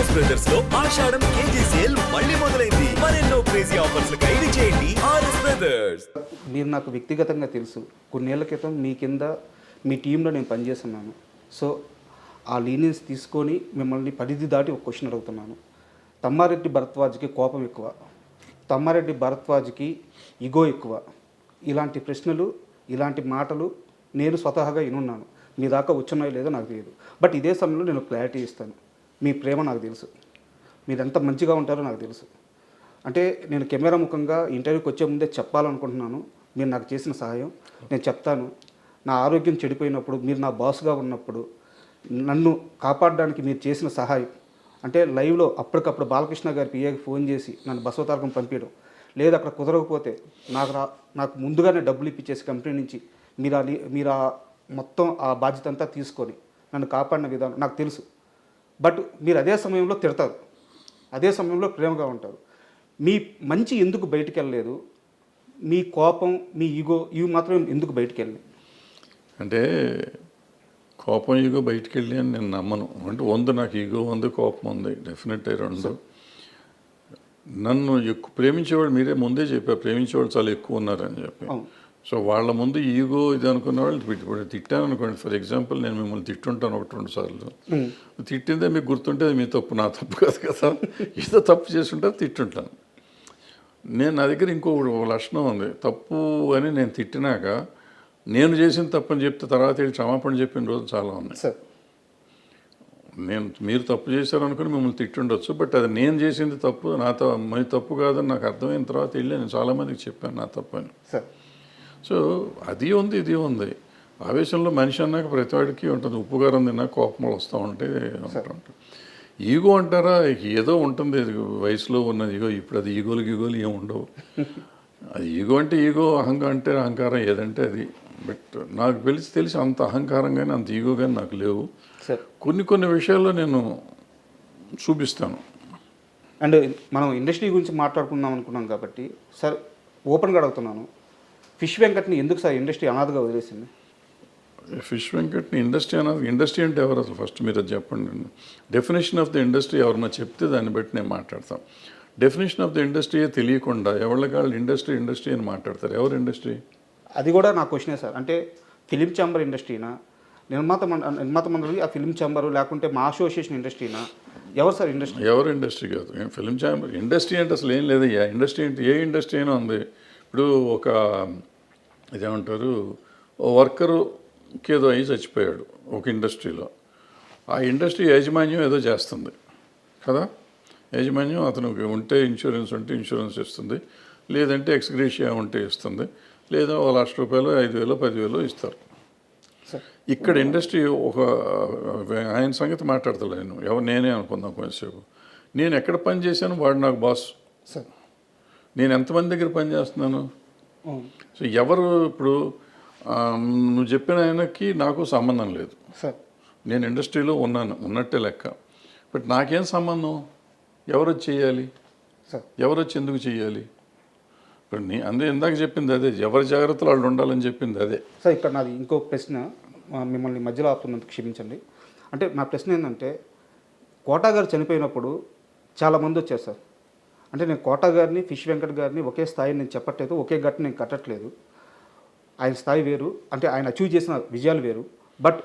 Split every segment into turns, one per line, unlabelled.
RS brothers లో ఆషాఢం KG sale మళ్ళీ మొదలైంది. మరెన్నో క్రేజీ ఆఫర్స్ ఖైదీ చేయండి ఆర్ఎస్ బ్రదర్స్.
మీరు నాకు వ్యక్తిగతంగా తెలుసు. కొన్నేళ్ల క్రితం మీ కింద మీ టీంలో నేను పనిచేస్తున్నాను. సో ఆ లీనియన్స్ తీసుకొని మిమ్మల్ని పరిధి దాటి ఒక క్వశ్చన్ అడుగుతున్నాను. తమ్మారెడ్డి భరద్వాజ్కి కోపం ఎక్కువ, తమ్మారెడ్డి భరద్వాజ్కి ఇగో ఎక్కువ. ఇలాంటి ప్రశ్నలు, ఇలాంటి మాటలు నేను స్వతహాగా వినున్నాను. మీ దాకా వచ్చున్నాయో లేదో నాకు తెలియదు. బట్ ఇదే సమయంలో నేను క్లారిటీ ఇస్తాను. మీ ప్రేమ నాకు తెలుసు, మీరు ఎంత మంచిగా ఉంటారో నాకు తెలుసు. అంటే నేను కెమెరా ముఖంగా ఇంటర్వ్యూకి వచ్చే ముందే చెప్పాలనుకుంటున్నాను. మీరు నాకు చేసిన సహాయం నేను చెప్తాను. నా ఆరోగ్యం చెడిపోయినప్పుడు, మీరు నా బాస్గా ఉన్నప్పుడు నన్ను కాపాడడానికి మీరు చేసిన సహాయం, అంటే లైవ్లో అప్పటికప్పుడు బాలకృష్ణ గారి పిఏకి ఫోన్ చేసి నన్ను బసవతారకం పంపించడం, లేదా అక్కడ కుదరకపోతే నాకు ముందుగానే డబ్బులు ఇప్పించేసి కంపెనీ నుంచి మీరు మొత్తం ఆ బాధ్యత అంతా తీసుకొని నన్ను కాపాడిన విధానం నాకు తెలుసు. బట్ మీరు అదే సమయంలో తిడతారు, అదే సమయంలో ప్రేమగా ఉంటారు. మీ మంచి ఎందుకు బయటికి వెళ్ళలేదు? మీ కోపం, మీ ఈగో ఇవి మాత్రం ఎందుకు బయటికి వెళ్ళి?
అంటే కోపం ఈగో బయటికి వెళ్ళి అని నేను నమ్మను. అంటే నాకు ఈగో ఉంది, కోపం ఉంది, డెఫినెట్ రెండు. నన్ను ఎక్కువ ప్రేమించేవాళ్ళు మీరే ముందే చెప్పారు, ప్రేమించేవాళ్ళు చాలా ఎక్కువ ఉన్నారని చెప్పి. సో వాళ్ళ ముందు ఈగో ఇది అనుకున్న వాళ్ళు ఇప్పుడు తిట్టాను అనుకోండి. ఫర్ ఎగ్జాంపుల్ నేను మిమ్మల్ని తిట్టుంటాను 1-2 సార్లు. తిట్టిందే మీకు గుర్తుంటే అది మీ తప్పు, నా తప్పు కాదు కదా. ఏదో తప్పు చేస్తుంటే తిట్టుంటాను. నా దగ్గర ఇంకో లక్షణం ఉంది. తప్పు అని నేను తిట్టినాక నేను చేసిన తప్పని చెప్తే తర్వాత వెళ్ళి క్షమాపణ చెప్పిన రోజులు చాలా ఉన్నాయి. మీరు తప్పు చేశారనుకుని మిమ్మల్ని తిట్టుండొచ్చు, బట్ అది నేను చేసింది తప్పు, మీ తప్పు కాదని నాకు అర్థమైన తర్వాత వెళ్ళి నేను చాలామందికి చెప్పాను నా తప్పు అని. సో అది ఉంది, ఇది ఉంది. ఆవేశంలో మనిషి అన్నాక ప్రతివాడికి ఉంటుంది. ఉప్పుగారం తిన్నాక కోపంలో వస్తూ ఉంటే ఉంటుంది. ఈగో అంటారా, ఏదో ఉంటుంది వయసులో ఉన్నది ఈగో. ఇప్పుడు అది ఈగోలు ఏమి ఉండవు. అది ఈగో అంటే ఈగో, అహంకారం అంటే అహంకారం, ఏదంటే అది. బట్ నాకు తెలిసి అంత అహంకారం కానీ అంత ఈగో కానీ నాకు లేవు. కొన్ని విషయాల్లో నేను చూపిస్తాను.
అండ్ మనం ఇండస్ట్రీ గురించి మాట్లాడుకుందాం అనుకున్నాం కాబట్టి సార్ ఓపెన్గా అడుగుతున్నాను, ఫిష్ వెంకట్ని ఎందుకు సార్ ఇండస్ట్రీ అనాథగా వదిలేసింది?
ఫిష్ వెంకట్ని ఇండస్ట్రీ అంటే ఎవరు అసలు? ఫస్ట్ మీరు అది చెప్పండి. డెఫినేషన్ ఆఫ్ ద ఇండస్ట్రీ ఎవరన్నా చెప్తే దాన్ని బట్టి నేను మాట్లాడతాను. డెఫినేషన్ ఆఫ్ ద ఇండస్ట్రీయే తెలియకుండా ఎవరికాళ్ళు ఇండస్ట్రీ అని మాట్లాడతారు. ఎవరు ఇండస్ట్రీ?
అది కూడా నా క్వశ్చనే సార్. అంటే ఫిలిం ఛాంబర్ ఇండస్ట్రీనా, నిర్మాత మండలి ఆ ఫిలిం ఛాంబరు, లేకుంటే మా అసోసియేషన్ ఇండస్ట్రీనా? ఎవరు సార్ ఇండస్ట్రీ?
ఎవరు ఇండస్ట్రీ కాదు, ఫిలిం ఛాంబర్. ఇండస్ట్రీ అంటే అసలు ఏం లేదయ్యా. ఇండస్ట్రీ అంటే ఏ ఇండస్ట్రీ అయినా ఉంది. ఇప్పుడు ఒక ఇదేమంటారు, ఓ వర్కరుకి ఏదో అయ్యి చచ్చిపోయాడు ఒక ఇండస్ట్రీలో. ఆ ఇండస్ట్రీ యాజమాన్యం ఏదో చేస్తుంది కదా. యాజమాన్యం అతనికి ఉంటే ఇన్సూరెన్స్ ఉంటే ఇన్సూరెన్స్ ఇస్తుంది, లేదంటే ఎక్స్గ్రేషియా ఉంటే ఇస్తుంది, లేదా ₹1,00,000 5,000 10,000 ఇస్తారు. ఇక్కడ ఇండస్ట్రీ ఒక ఆయన సంగతి మాట్లాడతలేను, నేనే అనుకుందాం కొంచెంసేపు. నేను ఎక్కడ పని చేశాను, వాడు నాకు బాస్. నేను ఎంతమంది దగ్గర పని చేస్తున్నాను. సో ఎవరు ఇప్పుడు నువ్వు చెప్పిన ఆయనకి నాకు సంబంధం లేదు. నేను ఇండస్ట్రీలో ఉన్నట్టే లెక్క. బట్ నాకేం సంబంధం? ఎవరు వచ్చి చేయాలి, ఎవరు వచ్చి ఎందుకు చేయాలి? ఇప్పుడు అందుకే ఇందాక చెప్పింది అదే, ఎవరి జాగ్రత్తలు వాళ్ళు ఉండాలని చెప్పింది అదే.
సార్ ఇక్కడ నాది ఇంకో ప్రశ్న, మిమ్మల్ని మధ్యలో ఆపుతున్నందుకు క్షమించండి. అంటే నా ప్రశ్న ఏంటంటే, కోటా గారు చనిపోయినప్పుడు చాలామంది వచ్చారు సార్. అంటే నేను కోటా గారిని, ఫిష్ వెంకట్ గారిని ఒకే స్థాయిని నేను చెప్పట్లేదు, ఒకే గట్టు నేను కట్టట్లేదు. ఆయన స్థాయి వేరు, అంటే ఆయన అచీవ్ చేసిన విజయాలు వేరు. బట్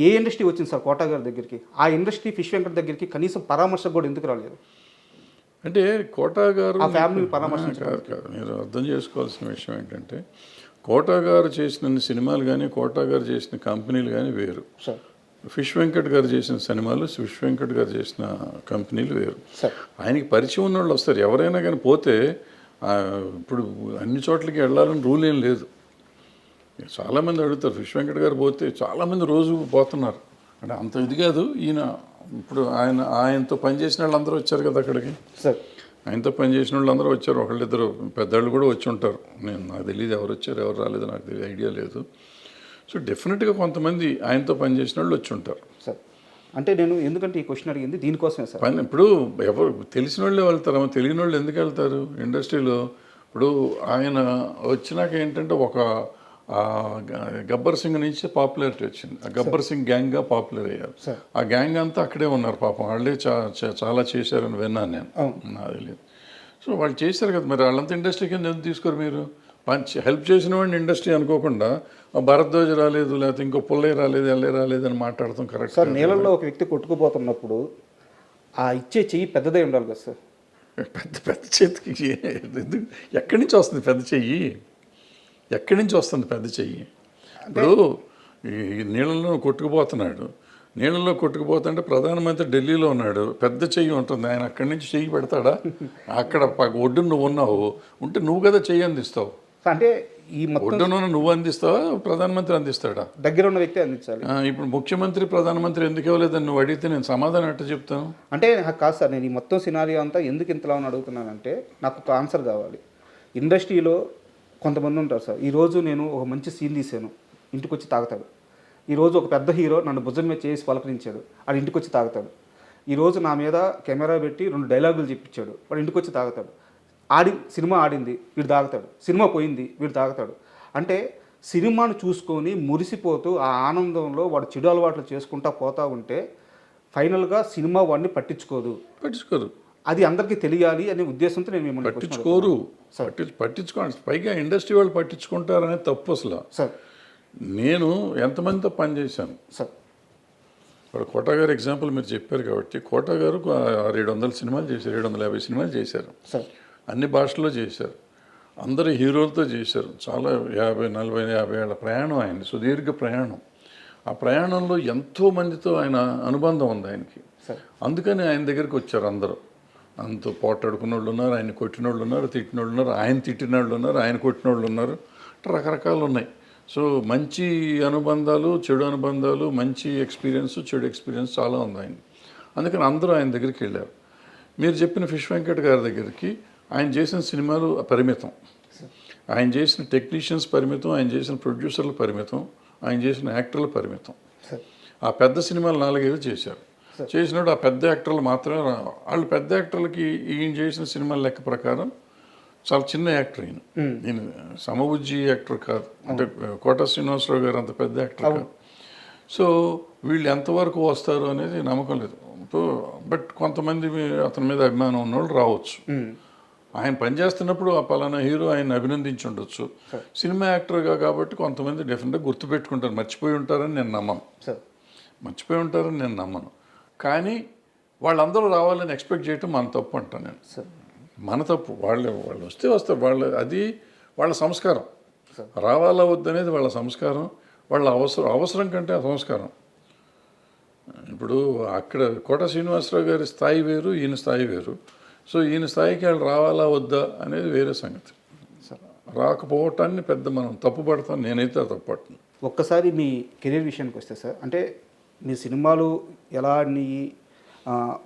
ఏ ఇండస్ట్రీ వచ్చింది సార్ కోటా గారి దగ్గరికి? ఆ ఇండస్ట్రీ ఫిష్ వెంకట్ దగ్గరికి కనీసం పరామర్శకు కూడా ఎందుకు రాలేదు?
అంటే కోటా గారు
ఆ ఫ్యామిలీ పరామర్శ
కాదు. మీరు అర్థం చేసుకోవాల్సిన విషయం ఏంటంటే, కోటా గారు చేసిన సినిమాలు కానీ, కోటా గారు చేసిన కంపెనీలు కానీ వేరు. ఫిష్ వెంకట్ గారు చేసిన సినిమాలు, ఫిష్ వెంకట్ గారు చేసిన కంపెనీలు వేరు. ఆయనకి పరిచయం ఉన్న వాళ్ళు వస్తారు. ఎవరైనా కానీ పోతే ఇప్పుడు అన్ని చోట్లకి వెళ్ళాలని రూల్ ఏం లేదు. చాలామంది అడుగుతారు, ఫిష్ వెంకట్ గారు పోతే చాలామంది రోజు పోతున్నారు. అంటే అంత ఇది కాదు. ఇప్పుడు ఆయనతో పనిచేసిన వాళ్ళందరూ వచ్చారు కదా అక్కడికి. ఆయనతో పనిచేసిన వాళ్ళందరూ వచ్చారు. ఒకళ్ళిద్దరు పెద్దవాళ్ళు కూడా వచ్చి ఉంటారు. నాకు తెలియదు ఎవరు వచ్చారు ఎవరు రాలేదు, నాకు తెలియదు, ఐడియా లేదు. సో డెఫినెట్గా కొంతమంది ఆయనతో పనిచేసిన వాళ్ళు వచ్చి ఉంటారు.
అంటే నేను ఎందుకంటే ఈ క్వశ్చన్ అడిగింది దీనికోసమే సార్.
ఇప్పుడు ఎవరు తెలిసిన వాళ్ళే వెళ్తారు, తెలియని వాళ్ళు ఎందుకు వెళ్తారు ఇండస్ట్రీలో? ఇప్పుడు ఆయన వచ్చినాక ఏంటంటే ఒక గబ్బర్ సింగ్ నుంచి పాపులారిటీ వచ్చింది. ఆ గబ్బర్ సింగ్ గ్యాంగ్గా పాపులర్ అయ్యారు. ఆ గ్యాంగ్ అంతా అక్కడే ఉన్నారు పాపం. వాళ్ళే చాలా చేశారని విన్నాను నేను, నాకు తెలియదు. సో వాళ్ళు చేశారు కదా, మరి వాళ్ళంతా ఇండస్ట్రీ కింద ఎందుకు తీసుకోరు మీరు? హెల్ప్ చేసిన వాడిని ఇండస్ట్రీ అనుకోకుండా భరద్వాజ్ రాలేదు, లేకపోతే ఇంకో పుల్లయ్య రాలేదు, ఎల్లే రాలేదు అని మాట్లాడతాం కరెక్ట్
సార్. నీళ్ళల్లో ఒక వ్యక్తి కొట్టుకుపోతున్నప్పుడు ఆ ఇచ్చే చెయ్యి పెద్దదే ఉండాలి కదా సార్.
పెద్ద చేతికి ఎక్కడి నుంచి వస్తుంది పెద్ద చెయ్యి? ఎక్కడి నుంచి వస్తుంది పెద్ద చెయ్యి? ఇప్పుడు ఈ నీళ్ళలో కొట్టుకుపోతున్నాడు, నీళ్ళలో కొట్టుకుపోతుంటే ప్రధానమంత్రి ఢిల్లీలో ఉన్నాడు, పెద్ద చెయ్యి ఉంటుంది, ఆయన అక్కడి నుంచి చెయ్యి పెడతాడా? అక్కడ ఒడ్డున నువ్వు ఉన్నావు, ఉంటే నువ్వు కదా చెయ్యి అందిస్తావు.
అంటే ఈ
ఒడ్డున నువ్వు అందిస్తావా, ప్రధానమంత్రి అందిస్తాడా?
దగ్గర ఉన్న వ్యక్తి అందించాలి.
ఇప్పుడు ముఖ్యమంత్రి ప్రధానమంత్రి ఎందుకు ఇవ్వలేదని నువ్వు అడిగితే నేను సమాధానం ఎట్లా చెప్తాను?
అంటే కాదు సార్, నేను ఈ మొత్తం సినారియో అంతా ఎందుకు ఇంతలా అని అడుగుతున్నానంటే నాకు ఒక ఆన్సర్ కావాలి. ఇండస్ట్రీలో కొంతమంది ఉంటారు సార్. ఈరోజు నేను ఒక మంచి సీన్ తీసాను, ఇంటికి వచ్చి తాగుతాడు. ఈరోజు ఒక పెద్ద హీరో నన్ను భుజం మీద చేసి పలకరించాడు, వాడు ఇంటికి వచ్చి తాగుతాడు. ఈరోజు నా మీద కెమెరా పెట్టి 2 డైలాగులు చెప్పించాడు, వాడు ఇంటికి వచ్చి తాగుతాడు. సినిమా ఆడింది, వీడు తాగుతాడు. సినిమా పోయింది, వీడు తాగుతాడు. అంటే సినిమాను చూసుకొని మురిసిపోతూ ఆ ఆనందంలో వాడు చెడు అలవాట్లు చేసుకుంటా పోతూ ఉంటే ఫైనల్గా సినిమా వాడిని పట్టించుకోరు. అది అందరికీ తెలియాలి అనే ఉద్దేశంతో నేను మిమ్మల్ని
పట్టించుకోండి. పైగా ఇండస్ట్రీ వాళ్ళు పట్టించుకుంటారనేది తప్పు అసలు.
సార్
నేను ఎంతమందితో పనిచేశాను
సార్.
ఇప్పుడు కోటా గారు ఎగ్జాంపుల్ మీరు చెప్పారు కాబట్టి, కోటా గారు 700 సినిమాలు చేశారు, 750 సినిమాలు చేశారు,
సార్.
అన్ని భాషల్లో చేశారు, అందరు హీరోలతో చేశారు. చాలా 50, 40, 50 ఏళ్ళ ప్రయాణం ఆయన, సుదీర్ఘ ప్రయాణం. ఆ ప్రయాణంలో ఎంతో మందితో ఆయన అనుబంధం ఉంది ఆయనకి. అందుకని ఆయన దగ్గరికి వచ్చారు అందరూ. అంత పోటాడుకున్న వాళ్ళు ఉన్నారు, ఆయన కొట్టిన వాళ్ళు ఉన్నారు, తిట్టిన వాళ్ళు ఉన్నారు, ఆయన తిట్టిన వాళ్ళు ఉన్నారు, ఆయన కొట్టిన వాళ్ళు ఉన్నారు, రకరకాలు ఉన్నాయి. సో మంచి అనుబంధాలు, చెడు అనుబంధాలు, మంచి ఎక్స్పీరియన్స్, చెడు ఎక్స్పీరియన్స్ చాలా ఉంది ఆయన. అందుకని అందరూ ఆయన దగ్గరికి వెళ్ళారు. మీరు చెప్పిన ఫిష్ వెంకట్ గారి దగ్గరికి ఆయన చేసిన సినిమాలు పరిమితం, ఆయన చేసిన టెక్నీషియన్స్ పరిమితం, ఆయన చేసిన ప్రొడ్యూసర్లు పరిమితం, ఆయన చేసిన యాక్టర్లు పరిమితం. ఆ పెద్ద సినిమాలు 4-5 చేశారు. చేసినప్పుడు ఆ పెద్ద యాక్టర్లు మాత్రమే వాళ్ళు పెద్ద యాక్టర్లకి ఈయన చేసిన సినిమాల లెక్క ప్రకారం చాలా చిన్న యాక్టర్ ఈయన. ఈయన సమబుజ్జి యాక్టర్ కాదు, అంటే కోట శ్రీనివాసరావు గారు అంత పెద్ద యాక్టర్ కాదు. సో వీళ్ళు ఎంతవరకు వస్తారు అనేది నమ్మకం లేదు. బట్ కొంతమంది అతని మీద అభిమానం ఉన్నవాళ్ళు రావచ్చు. ఆయన పనిచేస్తున్నప్పుడు ఆ పలానా హీరో ఆయన అభినందించి ఉండొచ్చు. సినిమా యాక్టర్గా కాబట్టి కొంతమంది డెఫినెట్గా గుర్తుపెట్టుకుంటారు. మర్చిపోయి ఉంటారని నేను నమ్మను. కానీ వాళ్ళందరూ రావాలని ఎక్స్పెక్ట్ చేయటం మన తప్పు అంటాను నేను. మన తప్పు. వాళ్ళు వస్తారు, అది వాళ్ళ సంస్కారం. రావాలా వద్దనేది వాళ్ళ సంస్కారం, వాళ్ళ అవసరం కంటే సంస్కారం. ఇప్పుడు అక్కడ కోట శ్రీనివాసరావు గారి స్థాయి వేరు, ఈయన స్థాయి వేరు. సో ఈయన స్థాయికి వాళ్ళు రావాలా వద్దా అనేది వేరే సంగతి. రాకపోవటాన్ని పెద్ద మనం తప్పుపడతాం, నేనైతే తప్పుపడతాను.
ఒక్కసారి మీ కెరీర్ విషయానికి వస్తే సార్, అంటే మీ సినిమాలు ఎలా ఆడినాయి,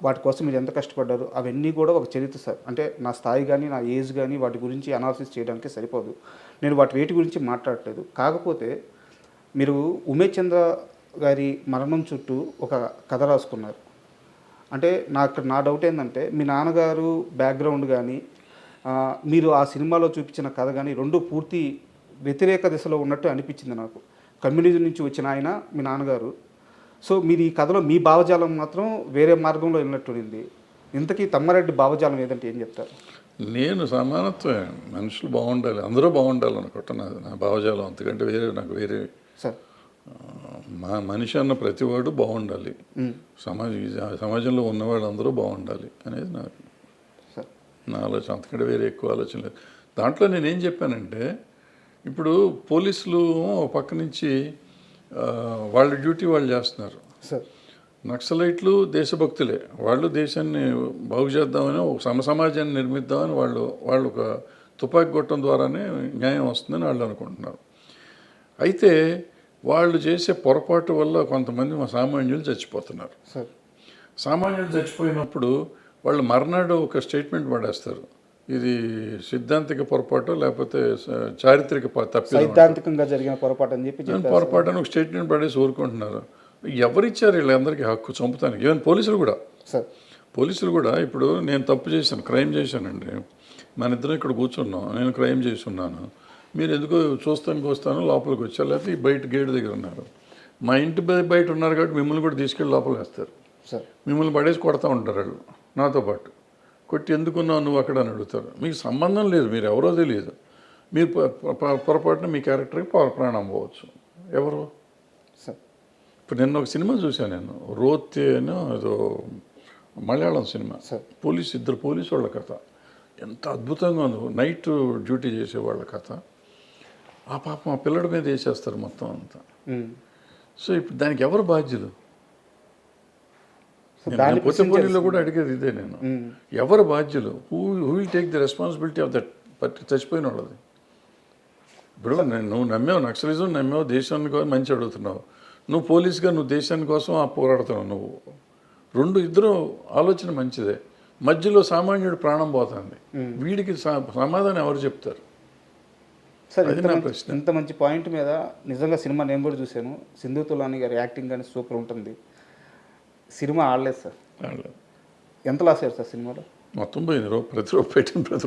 వాటి కోసం మీరు ఎంత కష్టపడ్డారు, అవన్నీ కూడా ఒక చరిత్ర సార్. అంటే నా స్థాయి కానీ నా ఏజ్ కానీ వాటి గురించి అనాలిసిస్ చేయడానికి సరిపోదు. నేను వేటి గురించి మాట్లాడట్లేదు. కాకపోతే మీరు ఉమేష్ చంద్ర గారి మరణం చుట్టూ ఒక కథ రాసుకున్నారు. అంటే నా డౌట్ ఏంటంటే మీ నాన్నగారు బ్యాక్గ్రౌండ్ కానీ మీరు ఆ సినిమాలో చూపించిన కథ కానీ రెండు పూర్తి వ్యతిరేక దిశలో ఉన్నట్టు అనిపించింది నాకు. కమ్యూనిజం నుంచి వచ్చిన ఆయన మీ నాన్నగారు. సో మీరు ఈ కథలో మీ భావజాలం మాత్రం వేరే మార్గంలో వెళ్ళినట్టుంది. ఇంతకీ తమ్మారెడ్డి భావజాలం ఏదంటే ఏం చెప్తారు?
నేను సమానత్వమే, మనుషులు బాగుండాలి, అందరూ బాగుండాలి అనుకుంటున్నాను నా భావజాలం. అంతకంటే నాకు వేరే
సార్.
మనిషి అన్న ప్రతివాడు బాగుండాలి, సమాజంలో ఉన్నవాళ్ళు అందరూ బాగుండాలి అనేది నా ఆలోచన. అంతకంటే వేరే ఎక్కువ ఆలోచన లేదు. దాంట్లో నేనేం చెప్పానంటే, ఇప్పుడు పోలీసులు ఒక పక్క నుంచి వాళ్ళ డ్యూటీ వాళ్ళు చేస్తున్నారు. నక్సలైట్లు దేశభక్తులే, వాళ్ళు దేశాన్ని బాగు చేద్దామని, ఒక సమాజాన్ని నిర్మిద్దామని వాళ్ళు ఒక తుపాకీ గొట్టం ద్వారానే న్యాయం వస్తుందని వాళ్ళు అనుకుంటున్నారు. అయితే వాళ్ళు చేసే పొరపాటు వల్ల కొంతమంది సామాన్యులు చచ్చిపోతున్నారు. సామాన్యులు చచ్చిపోయినప్పుడు వాళ్ళు మర్నాడు ఒక స్టేట్మెంట్ పడేస్తారు, ఇది సిద్ధాంతిక పొరపాటు లేకపోతే చారిత్రక
సైద్ధాంతికంగా జరిగిన పొరపాటు అని చెప్పి
పొరపాటు అని ఒక స్టేట్మెంట్ పడేసి ఊరుకుంటున్నారు. ఎవరిచ్చారు వీళ్ళందరికీ హక్కు చంపుతానికి? ఈవెన్ పోలీసులు కూడా ఇప్పుడు నేను తప్పు చేశాను, క్రైమ్ చేశానండి, మన ఇద్దరం ఇక్కడ కూర్చున్నాం, నేను క్రైమ్ చేసి ఉన్నాను, మీరు ఎందుకో చూస్తానికి వస్తాను లోపలికి వచ్చారు, లేకపోతే ఈ బయట గేట్ దగ్గర ఉన్నారు. మా ఇంటి బయట ఉన్నారు కాబట్టి మిమ్మల్ని కూడా తీసుకెళ్ళి లోపల వేస్తారు.
సార్
మిమ్మల్ని పడేసి కొడతా ఉంటారు వాళ్ళు నాతో పాటు. కొట్టి ఎందుకున్నావు నువ్వు అక్కడ అని అడుగుతారు. మీకు సంబంధం లేదు, మీరు ఎవరో తెలియదు. మీరు పొరపాటున మీ క్యారెక్టర్కి ప్రాణం పోవచ్చు. ఎవరు?
సార్
ఇప్పుడు నిన్న ఒక సినిమా చూశాను నేను, రోతే అని ఏదో మలయాళం సినిమా. ఇద్దరు పోలీసు వాళ్ళ కథ ఎంత అద్భుతంగా ఉంది. నైట్ డ్యూటీ చేసేవాళ్ళ కథ. ఆ పాపం ఆ పిల్లడి మీద వేసేస్తారు మొత్తం అంతా. సో ఇప్పుడు దానికి ఎవరు బాధ్యులు? పోలీలో కూడా అడిగేది ఇదే నేను. ఎవరు బాధ్యులు? Who will take the responsibility of that చచ్చిపోయిన వాళ్ళది? ఇప్పుడు నువ్వు నమ్మావు, నక్సలిజం నమ్మావు, దేశాన్ని కోసం మంచి అడుగుతున్నావు. నువ్వు పోలీస్గా నువ్వు దేశాని కోసం పోరాడుతున్నావు. నువ్వు ఇద్దరు ఆలోచన మంచిదే. మధ్యలో సామాన్యుడు ప్రాణం పోతుంది. వీడికి సమాధానం ఎవరు చెప్తారు?
సార్ ఇంత మంచి పాయింట్ మీద నిజంగా సినిమా నేను కూడా చూశాను. సింధు తులాని గారి యాక్టింగ్ కానీ సూపర్ ఉంటుంది. సినిమా ఆడలేదు సార్. ఎంత లాస్ అయ్యారు సార్ సినిమాలో?
మొత్తం పోయింది. ప్రతి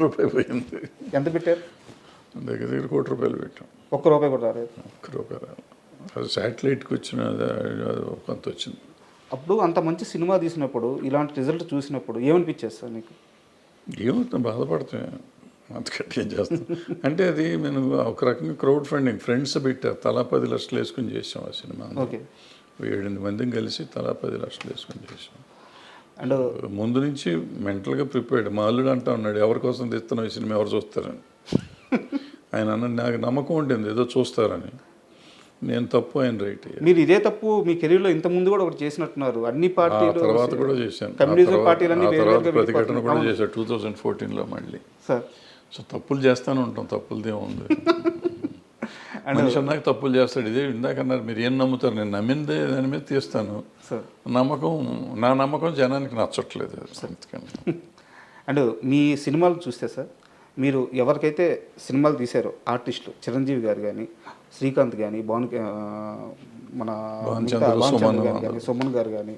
రూపాయి పోయింది.
ఎంత పెట్టారు?
దగ్గర ₹1 కోటి పెట్టాం.
₹1 కూడా రాలేదు.
₹1 రాలేదు. అది శాటిలైట్కి వచ్చిన కొంత వచ్చింది.
అప్పుడు అంత మంచి సినిమా తీసినప్పుడు ఇలాంటి రిజల్ట్ చూసినప్పుడు ఏమనిపించేది సార్ నీకు?
ఏమవుతుంది, బాధపడితే అంతకంటే ఏం చేస్తాం. అంటే అది నేను ఒక రకంగా క్రౌడ్ ఫండింగ్ ఫ్రెండ్స్ పెట్టారు. తలా 10 లక్షలు వేసుకుని చేసాం ఆ సినిమా.
ఓకే,
7-8 మందిని కలిసి తలా 10 లక్షలు వేసుకుని చేసాం.
అండ్
ముందు నుంచి మెంటల్గా ప్రిపేర్డ్. మా అల్లుడు అంటా ఉన్నాడు, ఎవరి కోసం తెస్తున్నావు ఈ సినిమా, ఎవరు చూస్తారని. ఆయన అన్న నాకు నమ్మకం ఉంటుంది ఏదో చూస్తారని. నేను తప్పు, ఆయన రైట్.
మీరు ఇదే తప్పు మీ కెరీర్లో ఇంత ముందు కూడా ఒకటి చేసినట్టు అన్ని పార్టీలు
తర్వాత కూడా చేశాను. తర్వాత ప్రతిఘటన కూడా చేశాను 2014లో మళ్ళీ.
సార్
సో తప్పులు చేస్తూనే ఉంటాం, తప్పులదే ఉంది. మనిషి అన్నాక తప్పులు చేస్తాడు. ఇదే ఇందాకన్నారు మీరు ఏం నమ్ముతారు, నేను నమ్మిందే దాని మీద తీస్తాను. నా నమ్మకం జనానికి నచ్చట్లేదు. అందుకని
అండ్ మీ సినిమాలు చూస్తే సార్, మీరు ఎవరికైతే సినిమాలు తీశారో ఆర్టిస్టులు, చిరంజీవి గారు కానీ, శ్రీకాంత్ కానీ, మన సుమన్ గారు కానీ,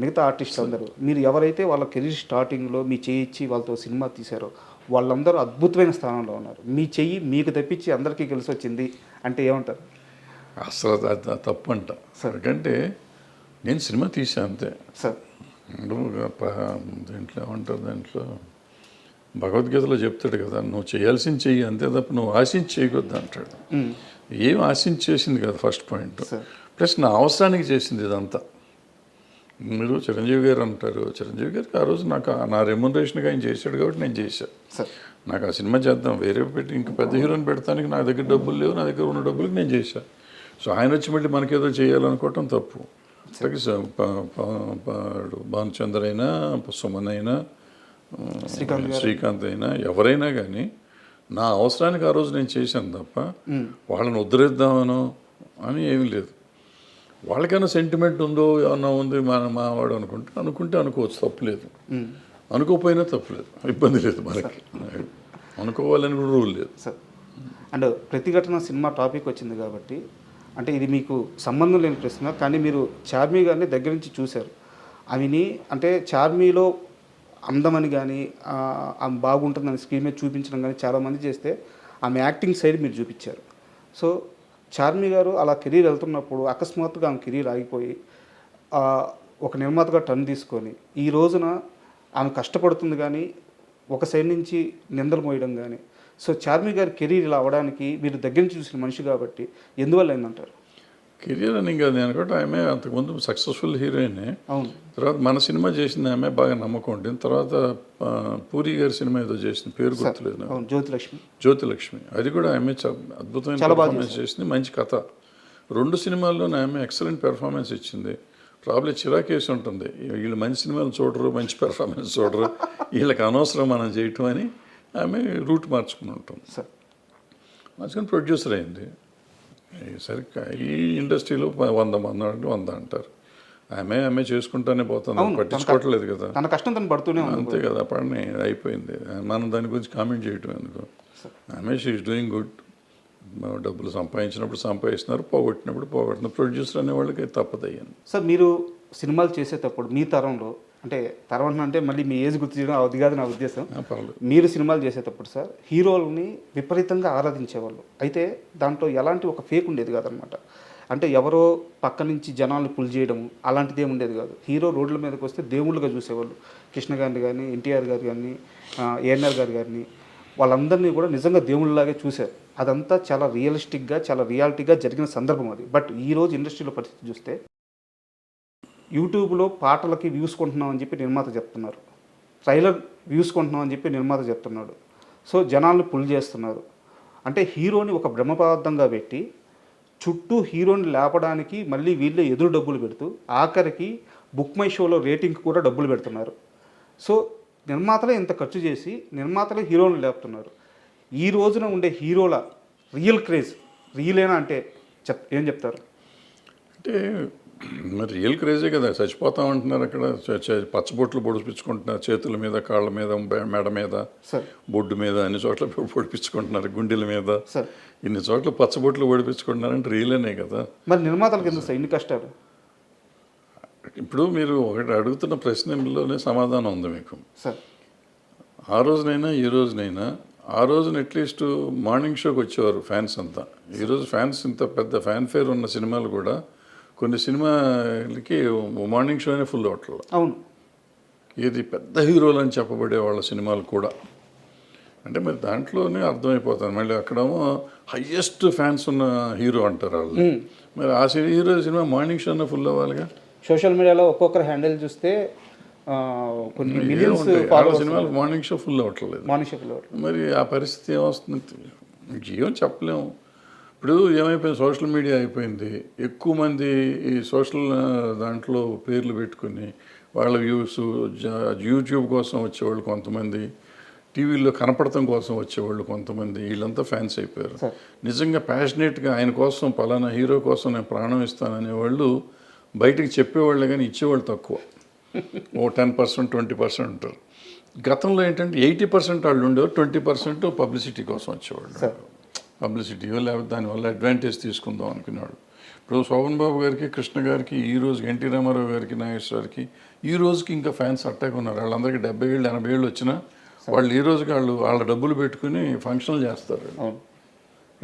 మిగతా ఆర్టిస్టులు అందరూ, మీరు ఎవరైతే వాళ్ళ కెరీర్ స్టార్టింగ్లో మీ చెయ్యి ఇచ్చి వాళ్ళతో సినిమా తీశారో వాళ్ళందరూ అద్భుతమైన స్థానంలో ఉన్నారు. మీ చెయ్యి మీకు తప్పించి అందరికీ కలిసి వచ్చింది అంటే ఏమంటారు?
అసలు తప్పు అంట. ఎందుకంటే నేను సినిమా తీసాను అంతే
సార్.
దీంట్లో ఏమంటారు, దాంట్లో భగవద్గీతలో చెప్తాడు కదా, నువ్వు చేయాల్సింది చెయ్యి అంతే తప్ప నువ్వు ఆశించి చేయకూడదు అంటాడు. ఏం ఆశించి చేసింది కదా ఫస్ట్ పాయింట్. ప్లస్ నా అవసరానికి చేసింది ఇదంతా. మీరు చిరంజీవి గారు అంటారు, చిరంజీవి గారికి ఆ రోజు నాకు నా రెమ్యునరేషన్గా ఆయన చేశాడు కాబట్టి నేను చేశాను. నాకు ఆ సినిమా చేద్దాం, వేరే పెట్టి ఇంకా పెద్ద హీరోని పెడతానికి నా దగ్గర డబ్బులు లేవు, నా దగ్గర ఉన్న డబ్బులకి నేను చేశాను. సో ఆయన వచ్చి మళ్ళీ మనకేదో చేయాలనుకోవటం తప్పు. భానుచంద్ర అయినా, సుమన్ అయినా, శ్రీకాంత్ అయినా, ఎవరైనా కానీ నా అవసరానికి ఆ రోజు నేను చేశాను తప్ప వాళ్ళని ఉద్ధరిద్దామనో అని ఏమీ లేదు. వాళ్ళకైనా సెంటిమెంట్ ఉందో ఏమన్నా ఉంది మా వాడు అనుకుంటే అనుకోవచ్చు, తప్పులేదు. అనుకోకపోయినా తప్పులేదు, ఇబ్బంది లేదు మనకి. అనుకోవాలని కూడా రూల్ లేదు.
సార్ అండ్ ప్రతిఘటన సినిమా టాపిక్ వచ్చింది కాబట్టి, అంటే ఇది మీకు సంబంధం లేని ప్రశ్న, కానీ మీరు చార్మి గారిని దగ్గర నుంచి చూశారు. ఆమెని అంటే చార్మీలో అందమని కానీ ఆమె బాగుంటుందని స్క్రీన్ మీద చూపించడం కానీ చాలామంది చేస్తే ఆమె యాక్టింగ్ సైడ్ మీరు చూపించారు. సో చార్మి గారు అలా కెరీర్ వెళ్తున్నప్పుడు అకస్మాత్తుగా ఆమె కెరీర్ ఆగిపోయి ఒక నిర్మాతగా టర్న్ తీసుకొని ఈ రోజున ఆమె కష్టపడుతుంది కానీ ఒక సైడ్ నుంచి నిందలు మోయడం కానీ, సో చార్మి గారి కెరీర్ ఇలా అవ్వడానికి మీరు దగ్గర నుంచి చూసిన మనిషి కాబట్టి ఎందువల్ల అయిందంటారు?
కెరియర్ అని కాదు, నేను అనుకుంటే ఆమె అంతకుముందు సక్సెస్ఫుల్ హీరోయినే.
అవును.
తర్వాత మన సినిమా చేసింది ఆమె, బాగా నమ్మకం ఉంటుంది. తర్వాత పూరి గారి సినిమా ఏదో చేసింది, పేరు గుర్తులేదు నాకు, జ్యోతిలక్ష్మి. అది కూడా ఆమె అద్భుతమైన పెర్ఫార్మెన్స్ చేసింది, మంచి కథ. 2 సినిమాల్లోనే ఆమె ఎక్సలెంట్ పెర్ఫార్మెన్స్ ఇచ్చింది. ప్రాబ్లం చిరాకేసి ఉంటుంది, వీళ్ళు మంచి సినిమాలు చూడరు, మంచి పెర్ఫార్మెన్స్ చూడరు, వీళ్ళకి అనవసరం మనం చేయటం అని ఆమె రూట్ మార్చుకుని ఉంటుంది. మార్చుకొని ప్రొడ్యూసర్ అయింది. సరే ఈ ఇండస్ట్రీలో 100 మంది అంటే 100 అంటారు. ఆమె చేసుకుంటానే పోతుంది, పట్టించుకోవట్లేదు కదా.
తన కష్టం తను పడుతూనే
అంతే కదా, పడిని అయిపోయింది. మనం దాని గురించి కామెంట్ చేయటం ఎందుకు? ఆమె షీ ఈజ్ డూయింగ్ గుడ్. డబ్బులు సంపాదించినప్పుడు సంపాదిస్తున్నారు, పోగొట్టినప్పుడు పోగొట్టిన ప్రొడ్యూసర్ అనే వాళ్ళకి తప్పదయ్యింది.
సార్ మీరు సినిమాలు చేసేటప్పుడు మీ తరంలో అంటే తర్వాత అంటే మళ్ళీ మీ ఏజ్ గుర్తు చేయడం అది కాదు నా ఉద్దేశం.
పర్లేదు.
మీరు సినిమాలు చేసేటప్పుడు సార్ హీరోలని విపరీతంగా ఆరాధించేవాళ్ళు. అయితే దాంట్లో ఎలాంటి ఒక ఫేక్ ఉండేది కాదనమాట. అంటే ఎవరో పక్క నుంచి జనాలను పుల్ చేయడము అలాంటిది ఏమి ఉండేది కాదు. హీరో రోడ్ల మీదకి వస్తే దేవుళ్ళుగా చూసేవాళ్ళు. కృష్ణ గారిని కానీ, ఎన్టీఆర్ గారు కానీ, ఏఎన్ఆర్ గారు కానీ వాళ్ళందరినీ కూడా నిజంగా దేవుళ్ళలాగే చూశారు. అదంతా చాలా రియలిస్టిక్గా, చాలా రియాలిటీగా జరిగిన సందర్భం అది. బట్ ఈరోజు ఇండస్ట్రీలో పరిస్థితి చూస్తే యూట్యూబ్లో పాటలకి వ్యూస్ కొంటున్నామని చెప్పి నిర్మాత చెప్తున్నారు, ట్రైలర్ వ్యూస్ కొంటున్నామని చెప్పి నిర్మాత చెప్తున్నాడు. సో జనాల్ని పుల్ చేస్తున్నారు. అంటే హీరోని ఒక బ్రహ్మపదార్థంగా పెట్టి చుట్టూ హీరోని లేపడానికి మళ్ళీ వీళ్ళే ఎదురు డబ్బులు పెడుతూ ఆఖరికి బుక్ మై షోలో రేటింగ్కి కూడా డబ్బులు పెడుతున్నారు. సో నిర్మాతలే ఇంత ఖర్చు చేసి నిర్మాతలే హీరోని లేపుతున్నారు. ఈ రోజున ఉండే హీరోల రియల్ క్రేజ్ రియలేనా అంటే ఏం చెప్తారు?
అంటే మరి రియల్ క్రేజే కదా, చచ్చిపోతా ఉంటున్నారు అక్కడ. పచ్చబొట్లు పొడిపించుకుంటున్నారు చేతుల మీద, కాళ్ళ మీద, మెడ మీద, బొడ్డు మీద, అన్ని చోట్ల పొడిపించుకుంటున్నారు, గుండెల మీద, ఇన్ని చోట్ల పచ్చబొట్లు పొడిపించుకుంటున్నారంటే రియలేనే కదా.
మరి నిర్మాతలకు ఎందుకు సార్ ఇన్ని కష్టాలు?
ఇప్పుడు మీరు ఒకటి అడుగుతున్న ప్రశ్నలోనే సమాధానం ఉంది మీకు.
సార్
ఆ రోజునైనా ఈ రోజునైనా, ఆ రోజున అట్లీస్ట్ మార్నింగ్ షోకి వచ్చేవారు ఫ్యాన్స్ అంతా. ఈరోజు ఫ్యాన్స్ ఇంత పెద్ద ఫ్యాన్ ఫేర్ ఉన్న సినిమాలు కూడా కొన్ని సినిమాలకి మార్నింగ్ షోనే ఫుల్ అవట్లేదు.
అవును,
ఇది పెద్ద హీరోలు అని చెప్పబడే వాళ్ళ సినిమాలు కూడా. అంటే మరి దాంట్లోనే అర్థమైపోతుంది. మళ్ళీ అక్కడేమో హయ్యెస్ట్ ఫ్యాన్స్ ఉన్న హీరో అంటారు వాళ్ళు. మరి ఆ హీరో సినిమా మార్నింగ్ షోనే ఫుల్ అవ్వాలిగా.
సోషల్ మీడియాలో ఒక్కొక్కరు హ్యాండిల్ చూస్తే కొన్ని మిలియన్స్
సినిమాలు మార్నింగ్ షో ఫుల్ అవ్వట్లేదు.
మార్నింగ్ షో ఫుల్ అవ్వట్లేదు.
మరి ఆ పరిస్థితి ఏమొస్తుంది ఏం చెప్పలేము. ఇప్పుడు ఏమైపోయింది, సోషల్ మీడియా అయిపోయింది. ఎక్కువ మంది ఈ సోషల్ దాంట్లో పేర్లు పెట్టుకుని వాళ్ళ వ్యూస్, యూట్యూబ్ కోసం వచ్చేవాళ్ళు కొంతమంది, టీవీలో కనపడటం కోసం వచ్చేవాళ్ళు కొంతమంది, వీళ్ళంతా ఫ్యాన్స్ అయిపోయారు. నిజంగా ప్యాషనేట్గా ఆయన కోసం, పలానా హీరో కోసం నేను ప్రాణం ఇస్తాననేవాళ్ళు బయటకు చెప్పేవాళ్ళే కానీ ఇచ్చేవాళ్ళు తక్కువ. 10%, 20% ఉంటారు. గతంలో ఏంటంటే 80% వాళ్ళు ఉండేవారు, 20% పబ్లిసిటీ కోసం వచ్చేవాళ్ళు. పబ్లిసిటీ లేకపోతే దానివల్ల అడ్వాంటేజ్ తీసుకుందాం అనుకునేవాడు. ఇప్పుడు శోభన్ బాబు గారికి, కృష్ణ గారికి, ఈ రోజుకి ఎన్టీ రామారావు గారికి, నాగేశ్వరకి ఈ రోజుకి ఇంకా ఫ్యాన్స్ అట్టాగా ఉన్నారు. వాళ్ళందరికీ 70 ఏళ్ళు 80 ఏళ్ళు వచ్చినా వాళ్ళు ఈ రోజుకి వాళ్ళ డబ్బులు పెట్టుకుని ఫంక్షన్లు చేస్తారు.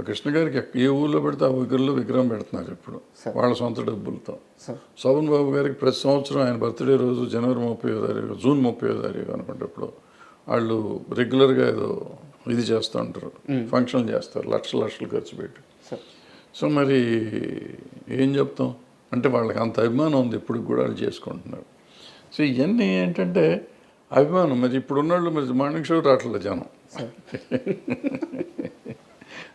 కృష్ణ గారికి ఏ ఊళ్ళో పెడితే ఆ ఊరిలో విగ్రహం పెడుతున్నారు ఇప్పుడు వాళ్ళ సొంత డబ్బులతో. శోభన్ బాబు గారికి ప్రతి సంవత్సరం ఆయన బర్త్డే రోజు జనవరి 30వ తారీఖు, జూన్ 30వ తారీఖు అనుకుంటే ఇప్పుడు వాళ్ళు రెగ్యులర్గా ఏదో ఇది చేస్తూ ఉంటారు, ఫంక్షన్లు చేస్తారు, లక్షలు ఖర్చు పెట్టి. సో మరి ఏం చెప్తాం అంటే వాళ్ళకి అంత అభిమానం ఉంది, ఇప్పుడు కూడా వాళ్ళు చేసుకుంటున్నారు. సో ఇవన్నీ ఏంటంటే అభిమానం. మరి ఇప్పుడు ఉన్నవాళ్ళు మరి మార్నింగ్ షో రావట్లేదు జనం.